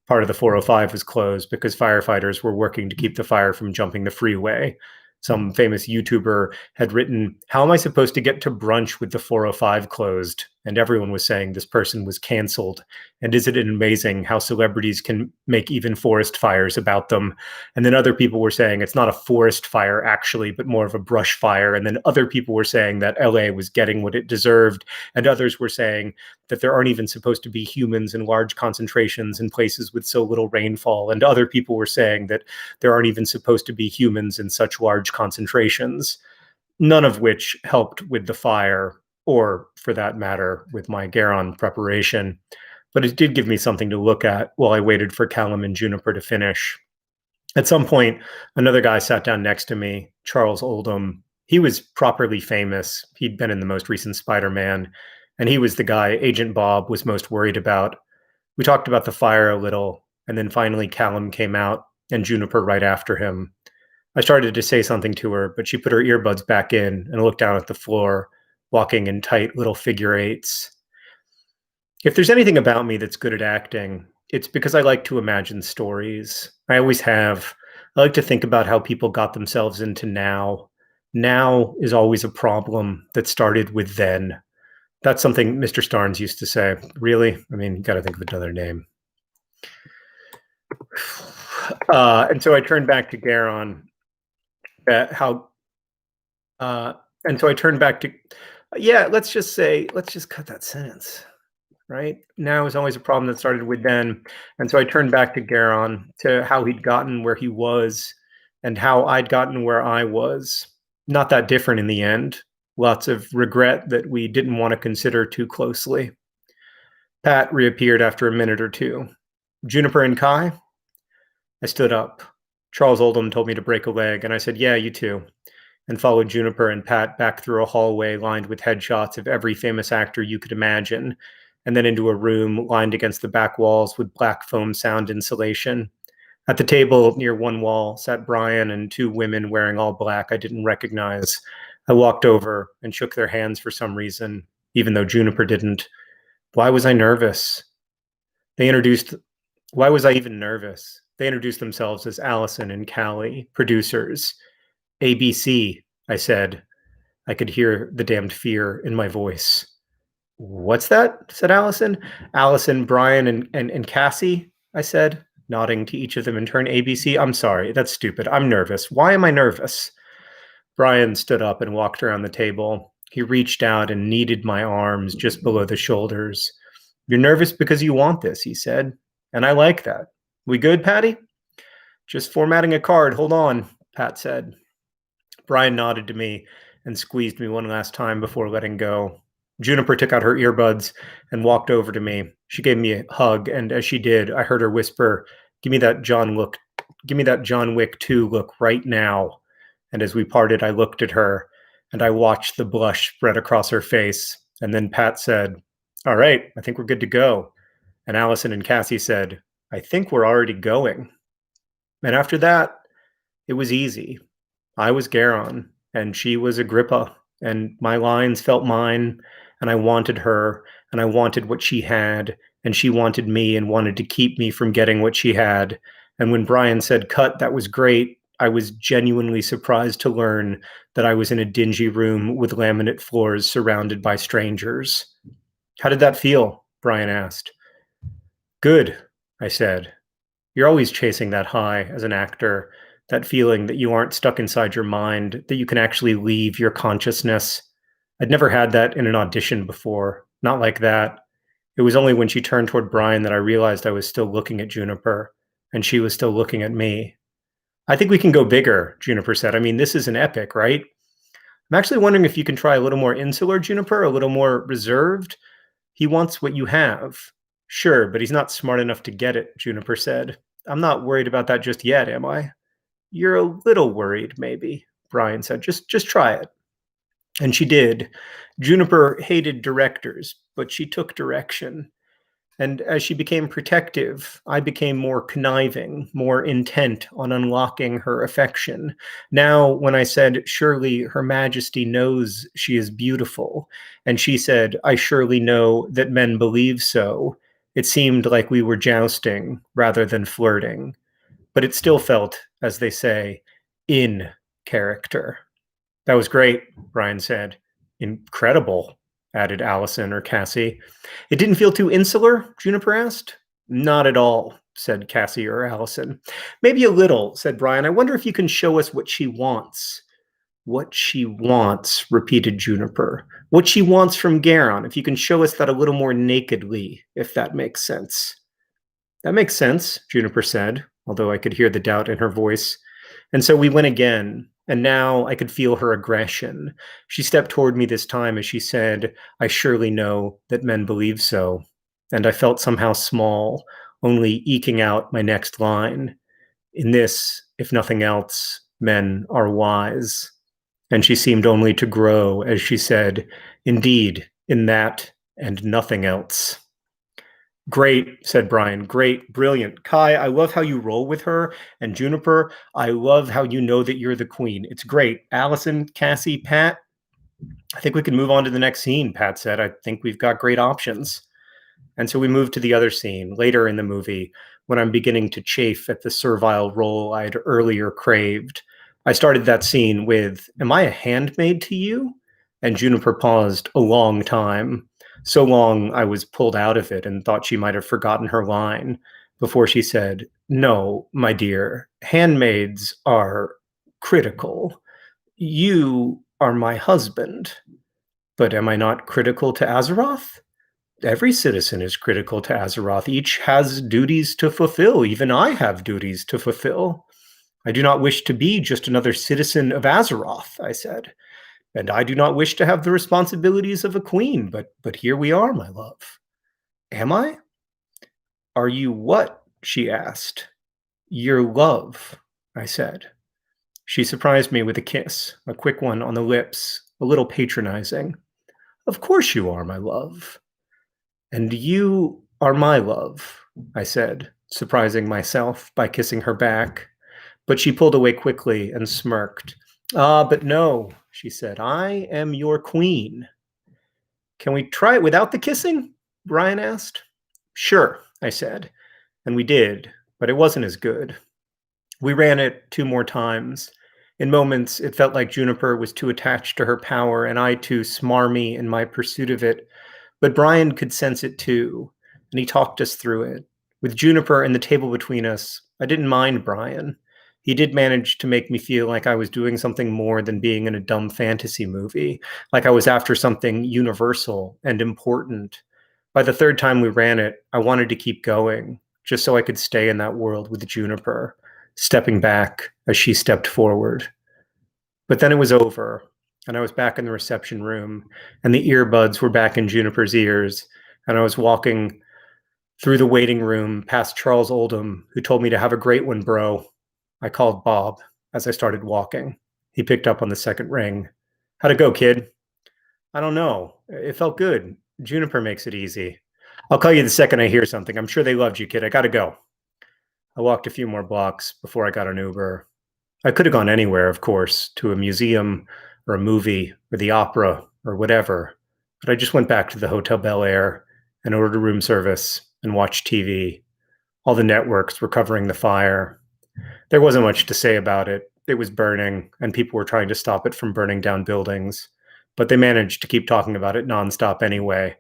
Part of the 405 was closed because firefighters were working to keep the fire from jumping the freeway. Some famous YouTuber had written, "How am I supposed to get to brunch with the 405 closed?" And everyone was saying this person was canceled. And isn't it amazing how celebrities can make even forest fires about them? And then other people were saying it's not a forest fire actually, but more of a brush fire. And then other people were saying that LA was getting what it deserved. And others were saying that there aren't even supposed to be humans in large concentrations in places with so little rainfall. And other people were saying that there aren't even supposed to be humans in such large concentrations, none of which helped with the fire, or for that matter, with my Garon preparation. But it did give me something to look at while I waited for Callum and Juniper to finish. At some point, another guy sat down next to me, Charles Oldham. He was properly famous. He'd been in the most recent Spider-Man, and he was the guy Agent Bob was most worried about. We talked about the fire a little, and then finally Callum came out, and Juniper right after him. I started to say something to her, but she put her earbuds back in and looked down at the floor, walking in tight little figure eights. If there's anything about me that's good at acting, it's because I like to imagine stories. I always have. I like to think about how people got themselves into now. Now is always a problem that started with then. That's something Mr. Starnes used to say. Really? I mean, you got to think of another name. And so I turned back to Garon. And so I turned back to, let's just cut that sentence, right? Now is always a problem that started with then. And so I turned back to Garon, to how he'd gotten where he was and how I'd gotten where I was. Not that different in the end. Lots of regret that we didn't want to consider too closely. Pat reappeared after a minute or two. Juniper and Kai? I stood up. Charles Oldham told me to break a leg, and I said, "Yeah, you too," and followed Juniper and Pat back through a hallway lined with headshots of every famous actor you could imagine, and then into a room lined against the back walls with black foam sound insulation. At the table near one wall sat Brian and two women wearing all black I didn't recognize. I walked over and shook their hands for some reason, even though Juniper didn't. Why was I nervous? Why was I even nervous? They introduced themselves as Allison and Callie, producers. ABC, I said. I could hear the damned fear in my voice. "What's that?" said Allison. "Allison, Brian, and Cassie," I said, nodding to each of them in turn. "ABC, I'm sorry, that's stupid. I'm nervous. Why am I nervous?" Brian stood up and walked around the table. He reached out and kneaded my arms just below the shoulders. You're nervous because you want this, he said. And I like that. We good, Patty? Just formatting a card. Hold on, Pat said. Brian nodded to me and squeezed me one last time before letting go. Juniper took out her earbuds and walked over to me. She gave me a hug, and as she did, I heard her whisper, "Give me that John Wick 2 look right now." And as we parted, I looked at her and I watched the blush spread across her face. And then Pat said, "All right, I think we're good to go." And Allison and Cassie said, "I think we're already going." And after that, it was easy. I was Garon, and she was Agrippa, and my lines felt mine, and I wanted her, and I wanted what she had, and she wanted me and wanted to keep me from getting what she had. And when Brian said cut, that was great. I was genuinely surprised to learn that I was in a dingy room with laminate floors surrounded by strangers. How did that feel? Brian asked. Good, I said. You're always chasing that high as an actor, that feeling that you aren't stuck inside your mind, that you can actually leave your consciousness. I'd never had that in an audition before, not like that. It was only when she turned toward Brian that I realized I was still looking at Juniper, and she was still looking at me. I think we can go bigger, Juniper said. I mean, this is an epic, right? I'm actually wondering if you can try a little more insular, Juniper, a little more reserved. He wants what you have. Sure, but he's not smart enough to get it, Juniper said. I'm not worried about that just yet, am I? You're a little worried, maybe, Brian said. Just try it. And she did. Juniper hated directors, but she took direction. And as she became protective, I became more conniving, more intent on unlocking her affection. Now, when I said, "Surely Her Majesty knows she is beautiful," and she said, "I surely know that men believe so," it seemed like we were jousting rather than flirting. But it still felt, as they say, in character. That was great, Brian said. Incredible, added Allison or Cassie. It didn't feel too insular, Juniper asked. Not at all, said Cassie or Allison. Maybe a little, said Brian. I wonder if you can show us what she wants. What she wants, repeated Juniper. What she wants from Garon, if you can show us that a little more nakedly, if that makes sense. That makes sense, Juniper said, although I could hear the doubt in her voice. And so we went again, and now I could feel her aggression. She stepped toward me this time as she said, "I surely know that men believe so." And I felt somehow small, only eking out my next line. In this, if nothing else, men are wise. And she seemed only to grow as she said, "Indeed, in that and nothing else." Great, said Brian. Great, brilliant. Kai, I love how you roll with her. And Juniper, I love how you know that you're the queen. It's great. Allison, Cassie, Pat, I think we can move on to the next scene, Pat said. I think we've got great options. And so we moved to the other scene later in the movie when I'm beginning to chafe at the servile role I'd earlier craved. I started that scene with, "Am I a handmaid to you?" And Juniper paused a long time. So long I was pulled out of it and thought she might have forgotten her line before she said, "No, my dear, handmaids are critical. You are my husband. But am I not critical to Azeroth? Every citizen is critical to Azeroth. Each has duties to fulfill. Even I have duties to fulfill. I do not wish to be just another citizen of Azeroth," I said. "And I do not wish to have the responsibilities of a queen, but here we are, my love." "Am I?" "Are you what?" she asked. "Your love," I said. She surprised me with a kiss, a quick one on the lips, a little patronizing. "Of course you are, my love." "And you are my love," I said, surprising myself by kissing her back. But she pulled away quickly and smirked. "Ah, but no," she said. "I am your queen." "Can we try it without the kissing?" Brian asked. "Sure," I said. And we did, but it wasn't as good. We ran it 2 more times. In moments, it felt like Juniper was too attached to her power and I too smarmy in my pursuit of it. But Brian could sense it too, and he talked us through it. With Juniper and the table between us, I didn't mind Brian. He did manage to make me feel like I was doing something more than being in a dumb fantasy movie, like I was after something universal and important. By the third time we ran it, I wanted to keep going, just so I could stay in that world with Juniper, stepping back as she stepped forward. But then it was over, and I was back in the reception room, and the earbuds were back in Juniper's ears, and I was walking through the waiting room past Charles Oldham, who told me to have a great one, bro. I called Bob as I started walking. He picked up on the second ring. How'd it go, kid? I don't know. It felt good. Juniper makes it easy. I'll call you the second I hear something. I'm sure they loved you, kid. I gotta go. I walked a few more blocks before I got an Uber. I could have gone anywhere, of course, to a museum or a movie or the opera or whatever, but I just went back to the Hotel Bel Air and ordered room service and watched TV. All the networks were covering the fire. There wasn't much to say about it. It was burning, and people were trying to stop it from burning down buildings. But they managed to keep talking about it nonstop anyway,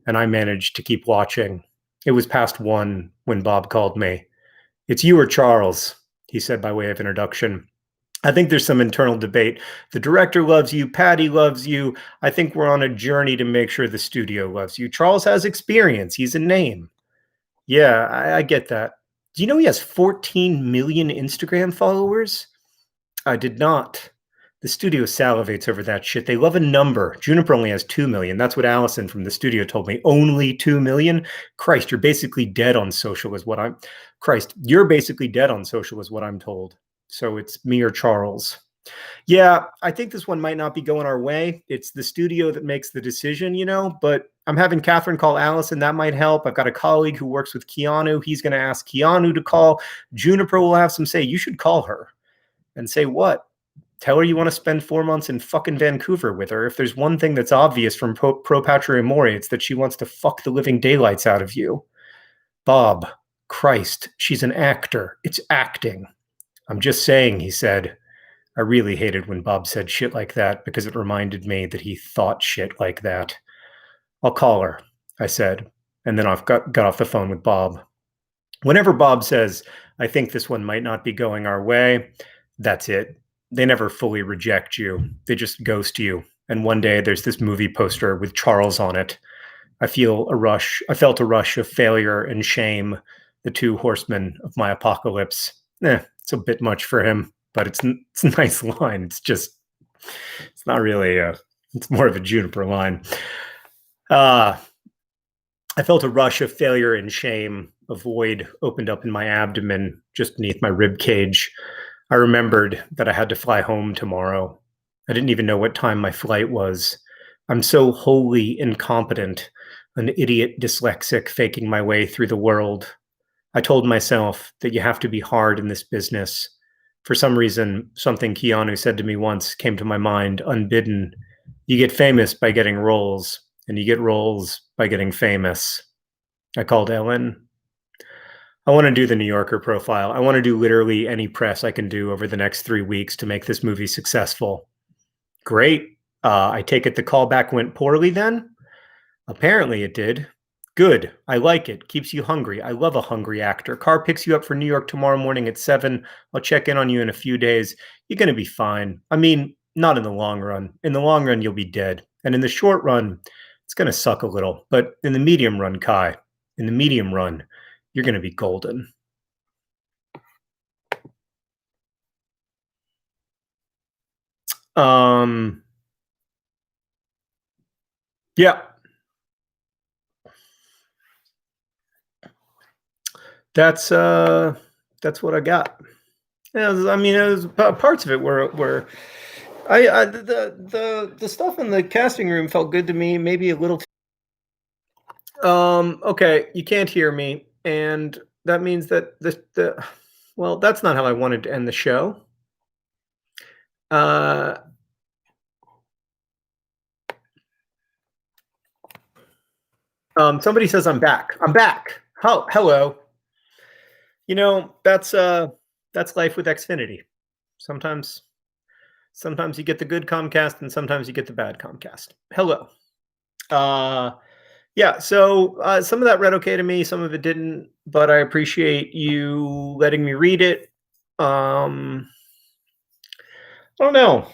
and I managed to keep watching. It was past 1 when Bob called me. It's you or Charles, he said by way of introduction. I think there's some internal debate. The director loves you. Patty loves you. I think we're on a journey to make sure the studio loves you. Charles has experience. He's a name. Yeah, I get that. Do you know he has 14 million Instagram followers? I did not. The studio salivates over that shit. They love a number. Juniper only has 2 million. That's what Allison from the studio told me. Only 2 million? Christ, you're basically dead on social is what I'm... Christ, you're basically dead on social is what I'm told. So it's me or Charles. Yeah, I think this one might not be going our way. It's the studio that makes the decision, but I'm having Catherine call Allison. That might help. I've got a colleague who works with Keanu. He's going to ask Keanu to call. Juniper will have some say. You should call her and say what? Tell her you want to spend 4 months in fucking Vancouver with her. If there's one thing that's obvious from Pro Patria Amore, it's that she wants to fuck the living daylights out of you. Bob, Christ, she's an actor. It's acting. I'm just saying, he said. I really hated when Bob said shit like that because it reminded me that he thought shit like that. I'll call her, I said, and then I got off the phone with Bob. Whenever Bob says, I think this one might not be going our way, that's it. They never fully reject you. They just ghost you. And one day there's this movie poster with Charles on it. I felt a rush of failure and shame, the two horsemen of my apocalypse. It's a bit much for him, but it's a nice line. It's not really it's more of a Juniper line. I felt a rush of failure and shame. A void opened up in my abdomen just beneath my rib cage. I remembered that I had to fly home tomorrow. I didn't even know what time my flight was. I'm so wholly incompetent, an idiot dyslexic faking my way through the world. I told myself that you have to be hard in this business. For some reason, something Keanu said to me once came to my mind unbidden. You get famous by getting roles, and you get roles by getting famous. I called Ellen. I want to do the New Yorker profile. I want to do literally any press I can do over the next 3 weeks to make this movie successful. Great. I take it the callback went poorly then? Apparently it did. Good. I like it. Keeps you hungry. I love a hungry actor. Car picks you up for New York tomorrow morning at 7. I'll check in on you in a few days. You're going to be fine. I mean, not in the long run. In the long run, you'll be dead. And in the short run, it's going to suck a little. But in the medium run, Kai, in the medium run, you're going to be golden. Yeah. That's what I got. I mean, it was, parts of it were the stuff in the casting room felt good to me. Maybe a little. Okay, you can't hear me, and that means that well, that's not how I wanted to end the show. Somebody says I'm back. I'm back. Oh, hello. That's life with Xfinity. Sometimes you get the good Comcast, and sometimes you get the bad Comcast. Hello. Yeah, so some of that read okay to me, some of it didn't, but I appreciate you letting me read it. I don't know.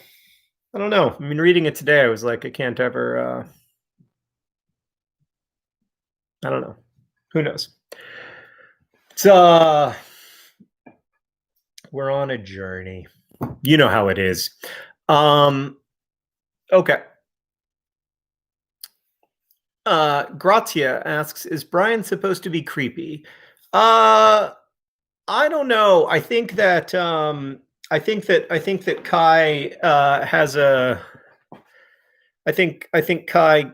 I mean, reading it today, I was like, I can't ever. I don't know. Who knows? It's we're on a journey. You know how it is. Um, okay. Grazia asks, is Brian supposed to be creepy? Uh I don't know. I think that Kai has a I think Kai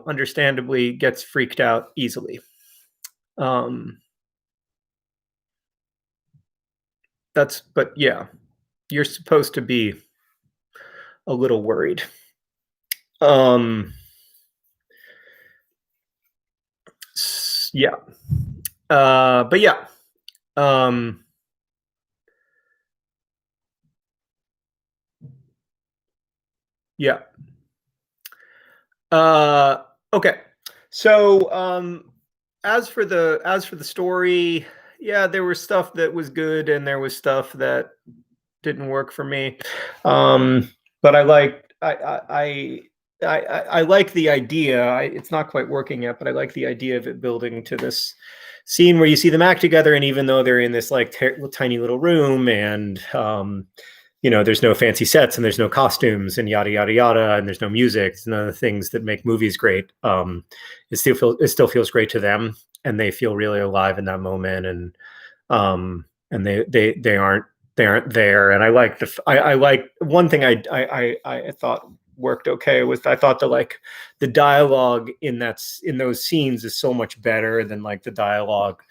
understandably gets freaked out easily. Um but yeah, you're supposed to be a little worried. Um yeah. But yeah. Um yeah. Uh okay. So as for the story, yeah, there was stuff that was good and there was stuff that didn't work for me. But I like I like the idea. It's not quite working yet, but I like the idea of it building to this scene where you see them act together, and even though they're in this like tiny little room, and there's no fancy sets and there's no costumes and yada yada yada, and there's no music, it's none of the things that make movies great. It still feels great to them, and they feel really alive in that moment, and they aren't there. And I like I like one thing I thought worked okay was I thought the dialogue in those scenes is so much better than like the dialogue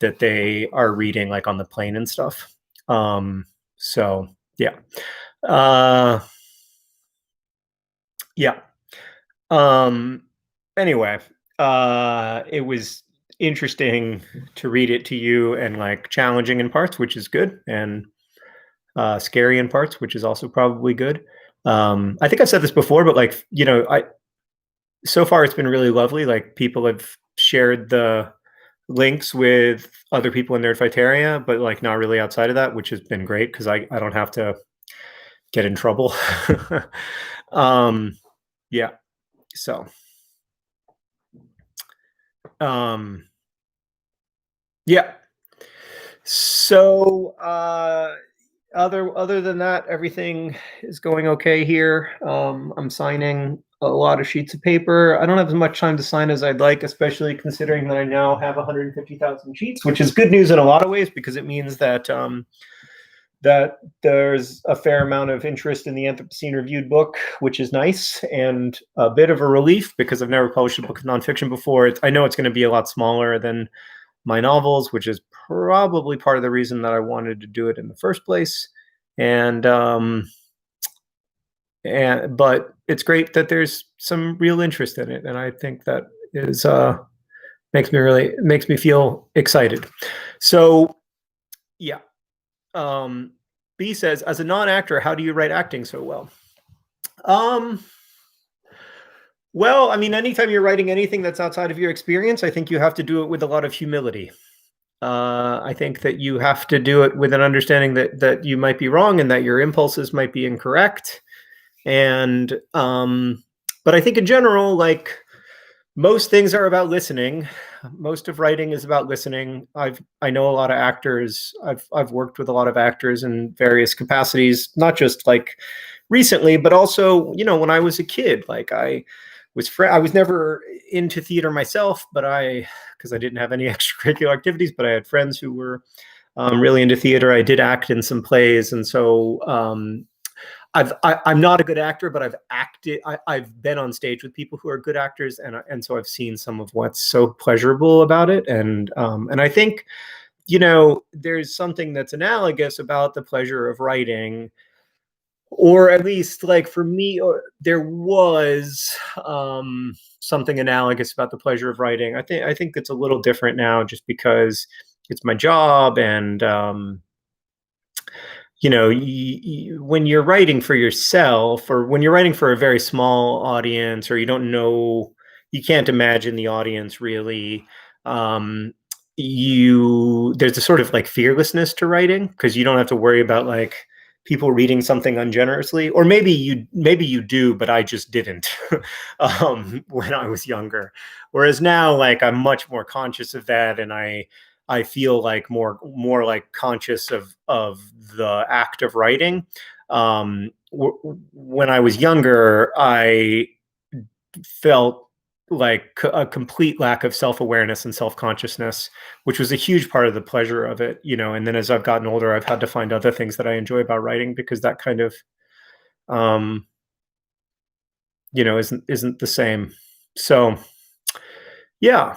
that they are reading like on the plane and stuff. So yeah. uh yeah. um anyway, it was interesting to read it to you, and like challenging in parts, which is good, and scary in parts, which is also probably good. I think I've said this before, but like, I so far it's been really lovely. Like people have shared the links with other people in Nerdfighteria, but like not really outside of that, which has been great because I don't have to get in trouble. um, yeah. So um, yeah. So other than that, everything is going okay here. I'm signing a lot of sheets of paper. I don't have as much time to sign as I'd like, especially considering that I now have 150,000 sheets, which is good news in a lot of ways because it means that there's a fair amount of interest in the Anthropocene Reviewed book, which is nice, and a bit of a relief because I've never published a book of nonfiction before. I know it's going to be a lot smaller than my novels, which is probably part of the reason that I wanted to do it in the first place. And but it's great that there's some real interest in it, and I think that is makes me feel excited. So yeah. um B says, as a non-actor, how do you write acting so well? um well, I mean, anytime you're writing anything that's outside of your experience, I think you have to do it with a lot of humility. I think that you have to do it with an understanding that you might be wrong and that your impulses might be incorrect. And but I think in general, like most things are about listening. Most of writing is about listening. I know a lot of actors. I've worked with a lot of actors in various capacities, not just like recently, but also, when I was a kid. Like I was never into theater myself, but because I didn't have any extracurricular activities, but I had friends who were really into theater. I did act in some plays, and so I'm not a good actor, but I've acted. I've been on stage with people who are good actors, and so I've seen some of what's so pleasurable about it, and I think there's something that's analogous about the pleasure of writing, or at least like for me, or there was something analogous about the pleasure of writing. I think it's a little different now, just because it's my job, and when you're writing for yourself, or when you're writing for a very small audience, or you can't imagine the audience really. There's a sort of like fearlessness to writing because you don't have to worry about like people reading something ungenerously, or maybe you do, but I just didn't when I was younger. Whereas now, like, I'm much more conscious of that, and I feel like more like conscious of the act of writing. When I was younger, I felt like a complete lack of self-awareness and self-consciousness, which was a huge part of the pleasure of it, you know. And then as I've gotten older, I've had to find other things that I enjoy about writing, because that kind of, um, you know, isn't the same. So yeah.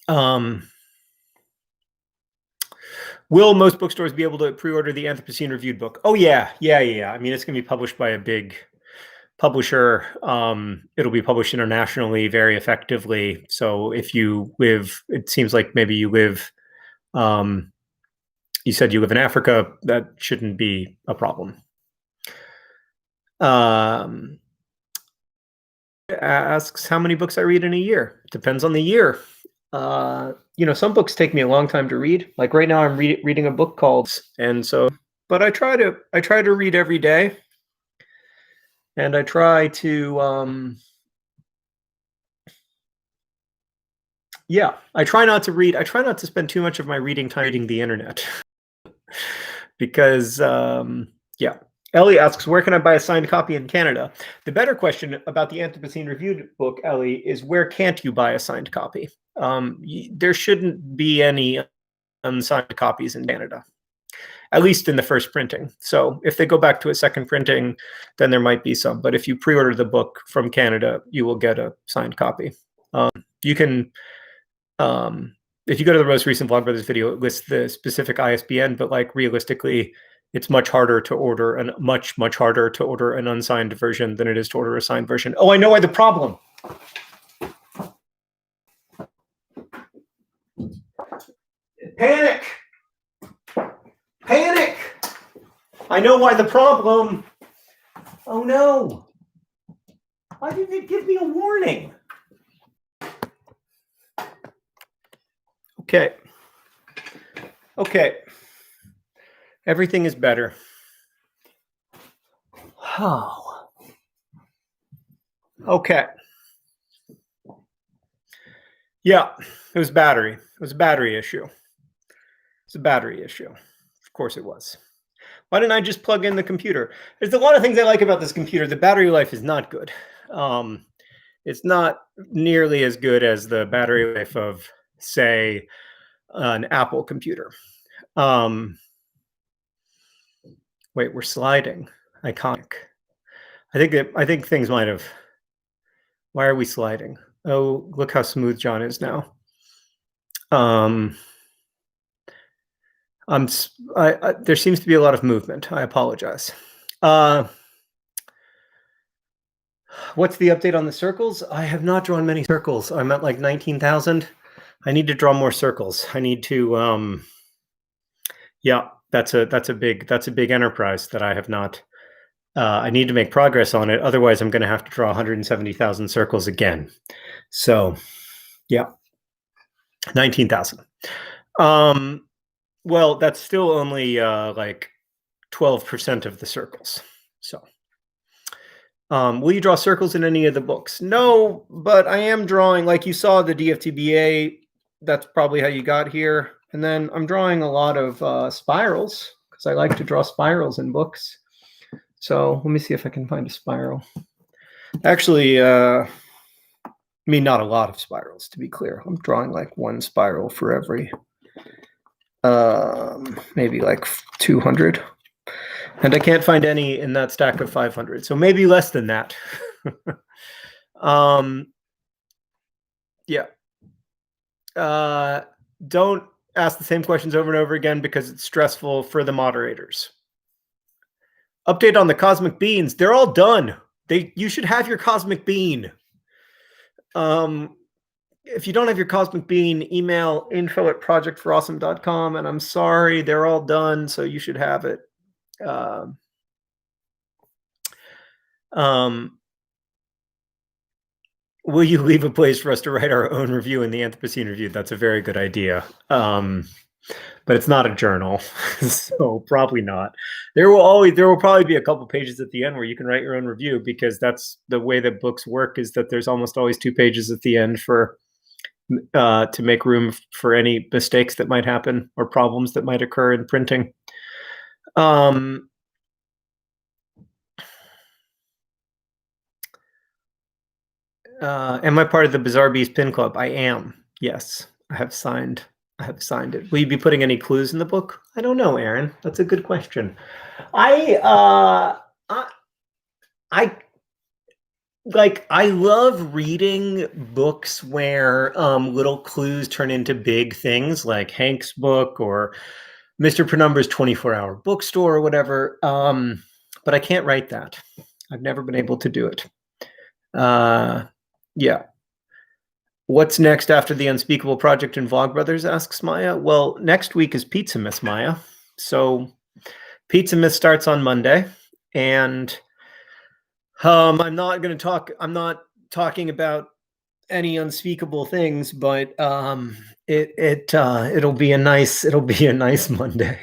Um, will most bookstores be able to pre-order the Anthropocene Reviewed book? Oh yeah, yeah. I mean, it's going to be published by a big publisher. It'll be published internationally very effectively. So if you live, it seems like maybe you live, you said you live in Africa, that shouldn't be a problem. Asks how many books I read in a year. Depends on the year. You know, some books take me a long time to read. Like right now, I'm reading a book called, and so, but I try to read every day, and I try to, yeah, I try not to read. I try not to spend too much of my reading time reading the internet, because, yeah. Ellie asks, where can I buy a signed copy in Canada? The better question about the Anthropocene Reviewed book, Ellie, is where can't you buy a signed copy? There shouldn't be any unsigned copies in Canada, at least in the first printing. So if they go back to a second printing, then there might be some. But if you pre-order the book from Canada, you will get a signed copy. You can, if you go to the most recent Vlogbrothers video, it lists the specific ISBN, but like realistically, it's much harder to order, and much harder to order an unsigned version than it is to order a signed version. Oh, I know why the problem. Panic! Panic! I know why the problem. Oh no. Why didn't it give me a warning? Okay. Okay. Everything is better. Oh. Okay. Yeah, it was battery. It was a battery issue. It's a battery issue. Of course it was. Why didn't I just plug in the computer? There's a lot of things I like about this computer. The battery life is not good. It's not nearly as good as the battery life of, say, an Apple computer. Wait, we're sliding. Iconic. I think things might have. Why are we sliding? Oh, look how smooth John is now. There seems to be a lot of movement. I apologize. What's the update on the circles? I have not drawn many circles. I'm at like 19,000. I need to draw more circles. I need to, yeah, that's a big enterprise that I have not. I need to make progress on it. Otherwise, I'm going to have to draw 170,000 circles again. So, yeah, 19,000. Well, that's still only like 12% of the circles. So, will you draw circles in any of the books? No, but I am drawing, like you saw the DFTBA. That's probably how you got here. And then I'm drawing a lot of spirals, because I like to draw spirals in books. So let me see if I can find a spiral. Actually, I mean, not a lot of spirals, to be clear. I'm drawing like one spiral for every, maybe like 200. And I can't find any in that stack of 500. So maybe less than that. Yeah. Don't ask the same questions over and over again, because it's stressful for the moderators. Update on the cosmic beans. They're all done. You should have your cosmic bean. If you don't have your cosmic bean, email info@projectforawesome.com, and I'm sorry, they're all done, so you should have it. Will you leave a place for us to write our own review in the Anthropocene Review? That's a very good idea. but it's not a journal, so probably not. There will probably be a couple pages at the end where you can write your own review, because that's the way that books work, is that there's almost always 2 pages at the end for to make room for any mistakes that might happen or problems that might occur in printing. Um, am I part of the Bizarre Beast Pin Club? I am. Yes, I have signed. I have signed it. Will you be putting any clues in the book? I don't know, Aaron. That's a good question. I I I love reading books where little clues turn into big things, like Hank's book or Mr. Penumbra's 24-hour bookstore or whatever. But I can't write that. I've never been able to do it. Yeah. What's next after the Unspeakable Project and Vlogbrothers, asks Maya. Well, next week is Pizzamas, Maya. So Pizzamas starts on Monday, and I'm not talking about any unspeakable things, but it'll be a nice Monday.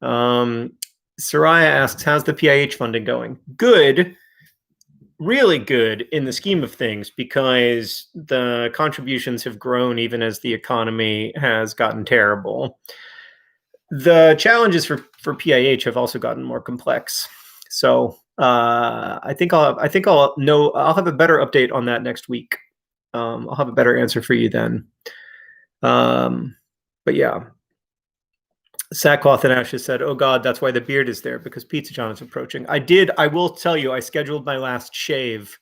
Soraya asks, how's the PIH funding going? Good. Really good in the scheme of things, because the contributions have grown even as the economy has gotten terrible. The challenges for PIH have also gotten more complex. So I think I'll have a better update on that next week. I'll have a better answer for you then. But yeah. Sackcloth and Ashes said, oh God, that's why the beard is there, because Pizza John is approaching. I will tell you, I scheduled my last shave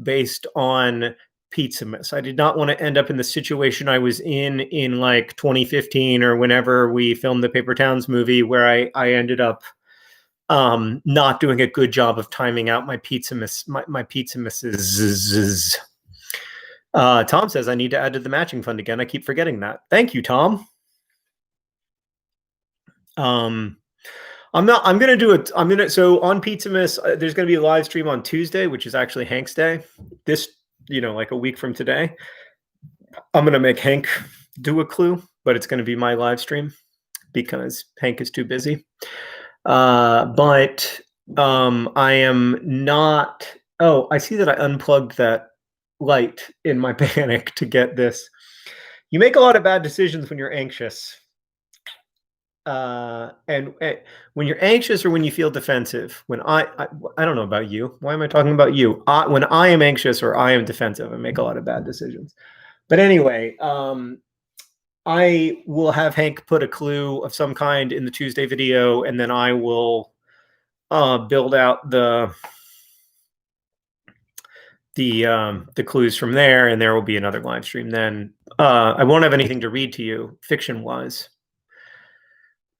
based on Pizzamas. I did not want to end up in the situation I was in like 2015 or whenever we filmed the Paper Towns movie, where I ended up not doing a good job of timing out my Pizzamas. My Pizzamas. Tom says I need to add to the matching fund again. I keep forgetting that. Thank you, Tom. So on Pizzamas, there's going to be a live stream on Tuesday, which is actually Hank's Day. This, like a week from today, I'm going to make Hank do a clue, but it's going to be my live stream because Hank is too busy. But I am not. Oh, I see that I unplugged that light in my panic to get this. You make a lot of bad decisions when you're anxious. And when you're anxious or when you feel defensive, when I don't know about you. Why am I talking about you? When I am anxious or I am defensive, I make a lot of bad decisions. But anyway, I will have Hank put a clue of some kind in the Tuesday video, and then I will build out the clues from there, and there will be another live stream then. I won't have anything to read to you fiction-wise,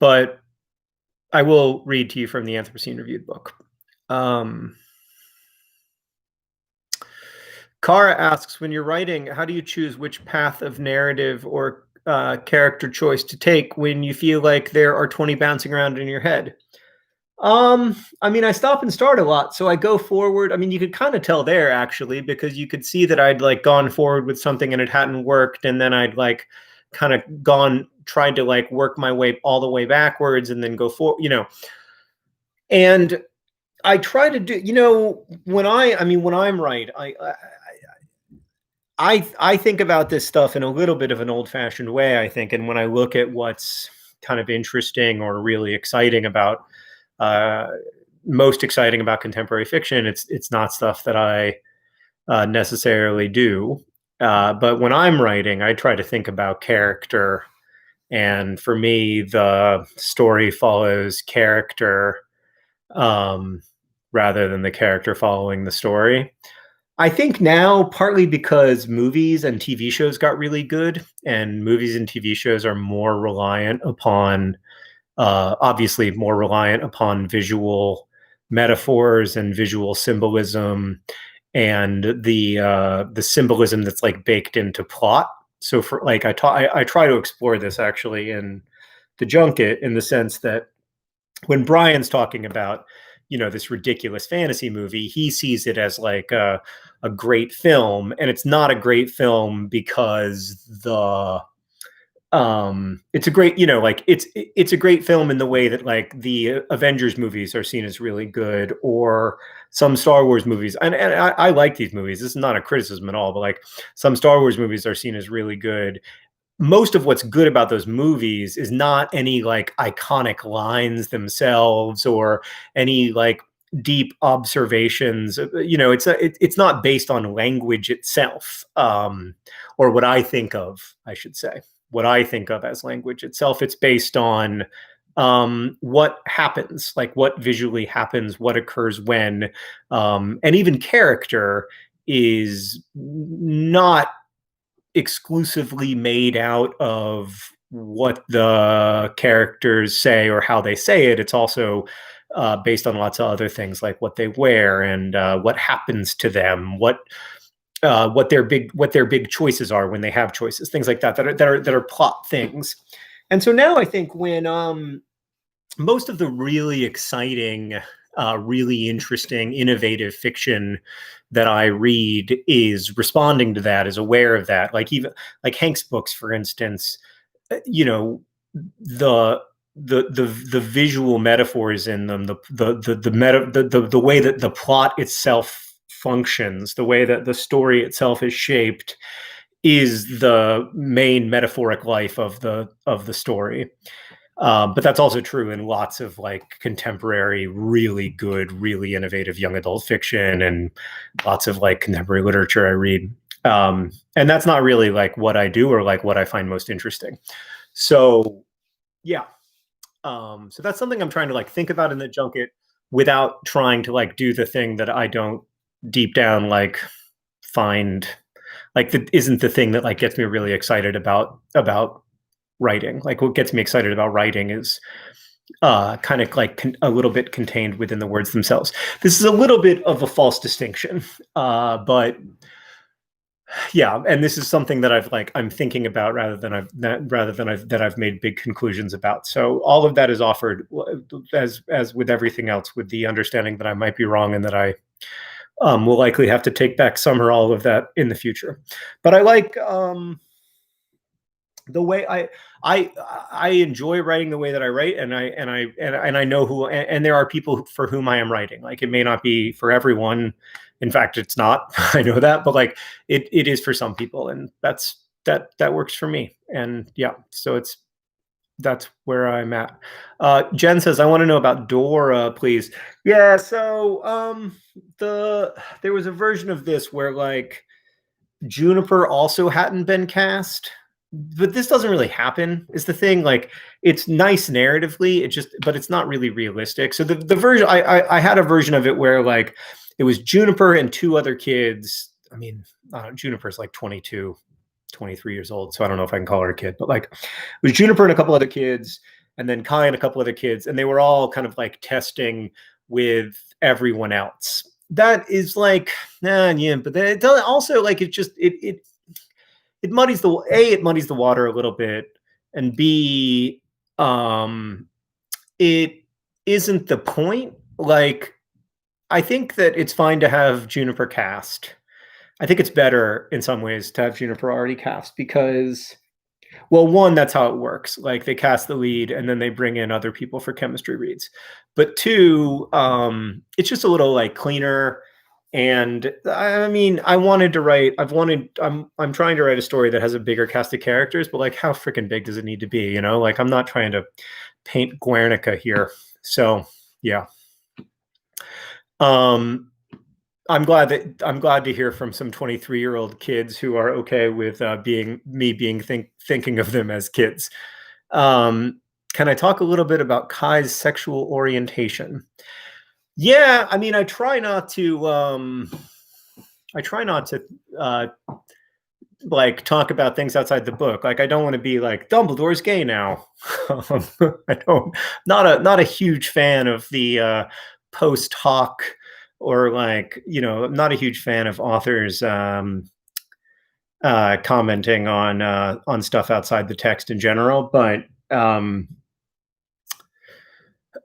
but I will read to you from the Anthropocene Reviewed book. Kara asks, when you're writing, how do you choose which path of narrative or character choice to take when you feel like there are 20 bouncing around in your head? I stop and start a lot, so I go forward. You could kind of tell there, actually, because you could see that I'd gone forward with something and it hadn't worked, and then I'd kind of tried to work my way all the way backwards and then go forward, and I try to do, when I'm right, I think about this stuff in a little bit of an old-fashioned way, I think. And when I look at what's kind of interesting or really exciting about, most exciting about contemporary fiction, it's not stuff that I necessarily do. But when I'm writing, I try to think about character. And for me, the story follows character rather than the character following the story. I think now, partly because movies and TV shows got really good, and movies and TV shows are more reliant upon, obviously more reliant upon visual metaphors and visual symbolism, and the symbolism that's baked into plot. So for I try to explore this actually in the junket, in the sense that when Brian's talking about, this ridiculous fantasy movie, he sees it as a great film, and it's not a great film because It's a great, like it's a great film in the way that like the Avengers movies are seen as really good, or some Star Wars movies. And I like these movies. This is not a criticism at all, but like some Star Wars movies are seen as really good. Most of what's good about those movies is not any like iconic lines themselves, or any like deep observations. It's not based on language itself, or what I think of, I should say, what I think of as language itself. It's based on what happens, like what visually happens, what occurs when, and even character is not exclusively made out of what the characters say or how they say it. It's also based on lots of other things, like what they wear, and what happens to them, what their big choices are when they have choices, things like that, that are plot things. And so now I think when most of the really exciting, really interesting, innovative fiction that I read is responding to that, is aware of that. Like even like Hank's books, for instance, you know, the the visual metaphors in them, the way that the plot itself functions, the way that the story itself is shaped, is the main metaphoric life of the story. But that's also true in lots of like contemporary, really good, really innovative young adult fiction, and lots of like contemporary literature I read. And that's not really like what I do, or like what I find most interesting. So yeah, so that's something I'm trying to like think about in the junket, without trying to like do the thing that I don't deep down like find, like, that isn't the thing that like gets me really excited about writing. Like what gets me excited about writing is kind of like a little bit contained within the words themselves. This is a little bit of a false distinction, but yeah, and this is something that I'm thinking about, rather than I've made big conclusions about. So all of that is offered, as with everything else, with the understanding that I might be wrong, and that I will likely have to take back some or all of that in the future. But I like the way I enjoy writing the way that I write, and I know who, and there are people for whom I am writing. Like it may not be for everyone. In fact, it's not. I know that, but like it is for some people, and that works for me. And yeah, so that's where I'm at. Jen says, I want to know about Dora, please. Yeah, so there was a version of this where like Juniper also hadn't been cast, but this doesn't really happen, is the thing. Like it's nice narratively, but it's not really realistic. So the version I had a version of it where like it was Juniper and two other kids. I mean, Juniper's like 22, 23 years old, so I don't know if I can call her a kid, but like it was Juniper and a couple other kids, and then Kai and a couple other kids, and they were all kind of like testing with everyone else. That is like, yeah, but then it doesn't, also like it just it muddies the water a little bit, and B, it isn't the point. Like I think that it's fine to have Juniper cast. I think it's better in some ways to have Juniper already cast, because, well, one, that's how it works. Like they cast the lead and then they bring in other people for chemistry reads. But two, it's just a little like cleaner. And I mean, I'm trying to write a story that has a bigger cast of characters, but like how freaking big does it need to be? Like I'm not trying to paint Guernica here. So yeah. Um, I'm glad to hear from some 23-year-old kids who are okay with thinking of them as kids. Can I talk a little bit about Kai's sexual orientation? Yeah, I mean, I try not to like talk about things outside the book. Like I don't want to be like Dumbledore's gay now. I don't not a huge fan of the post hoc, or like, I'm not a huge fan of authors commenting on stuff outside the text in general. But yeah,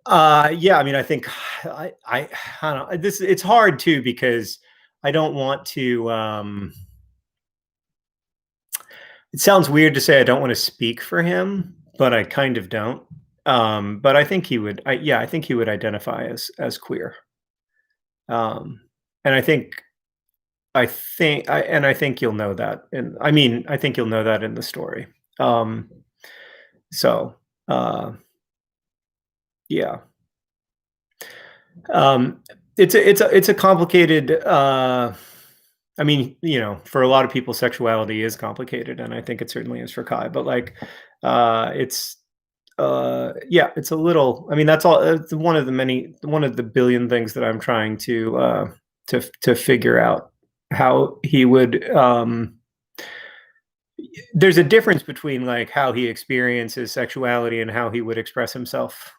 I mean, I think I don't know, it's hard too, because I don't want to it sounds weird to say I don't want to speak for him, but I kind of don't. But I think he would. Yeah, I think he would identify as queer. Um, and I think you'll know that, and I mean, I think you'll know that in the story. Um, so, uh, yeah, um, it's a complicated. I mean, for a lot of people, sexuality is complicated, and I think it certainly is for Kai. But like, it's yeah, it's a little. I mean, that's all. It's one of the billion things that I'm trying to figure out how he would. There's a difference between like how he experiences sexuality and how he would express himself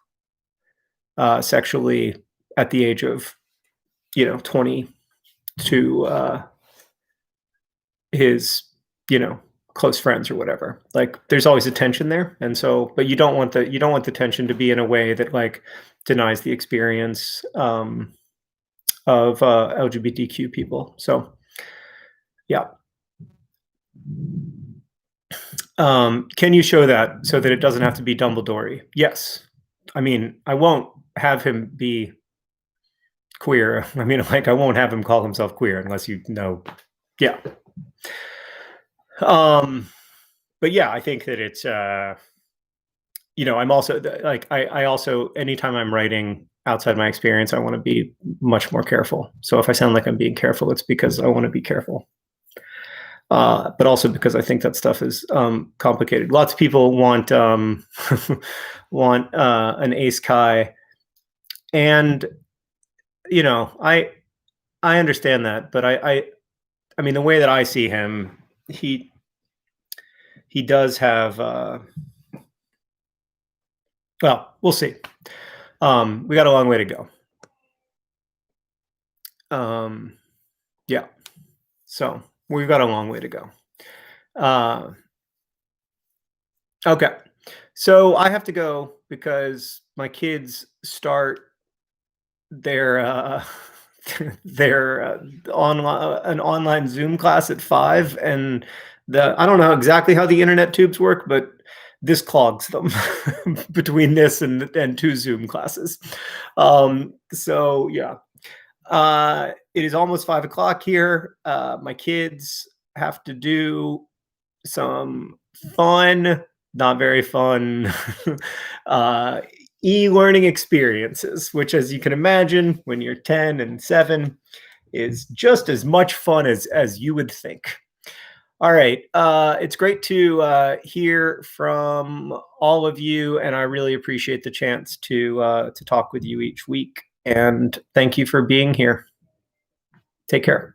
sexually at the age of 20 to his you know close friends or whatever. Like there's always a tension there, and so but you don't want the tension to be in a way that like denies the experience of LGBTQ people. So yeah. Can you show that so that it doesn't have to be Dumbledore? Yes. I mean, I won't have him be queer. I mean, like, I won't have him call himself queer unless yeah. Um, but yeah, I think that it's, I'm also like, I also, anytime I'm writing outside my experience, I want to be much more careful. So if I sound like I'm being careful, it's because I want to be careful. But also because I think that stuff is complicated. Lots of people want want an Ace Kai, and I understand that, but I mean the way that I see him, he does have. Well, we'll see. We got a long way to go. Yeah, so we've got a long way to go. Okay. So I have to go because my kids start their their online an online Zoom class at 5, and the I don't know exactly how the internet tubes work, but this clogs them between this and two Zoom classes. So yeah. It is almost 5 o'clock here. My kids have to do some fun, not very fun, uh, e-learning experiences, which, as you can imagine, when you're 10 and 7, is just as much fun as you would think. All right, it's great to hear from all of you, and I really appreciate the chance to talk with you each week. And thank you for being here. Take care.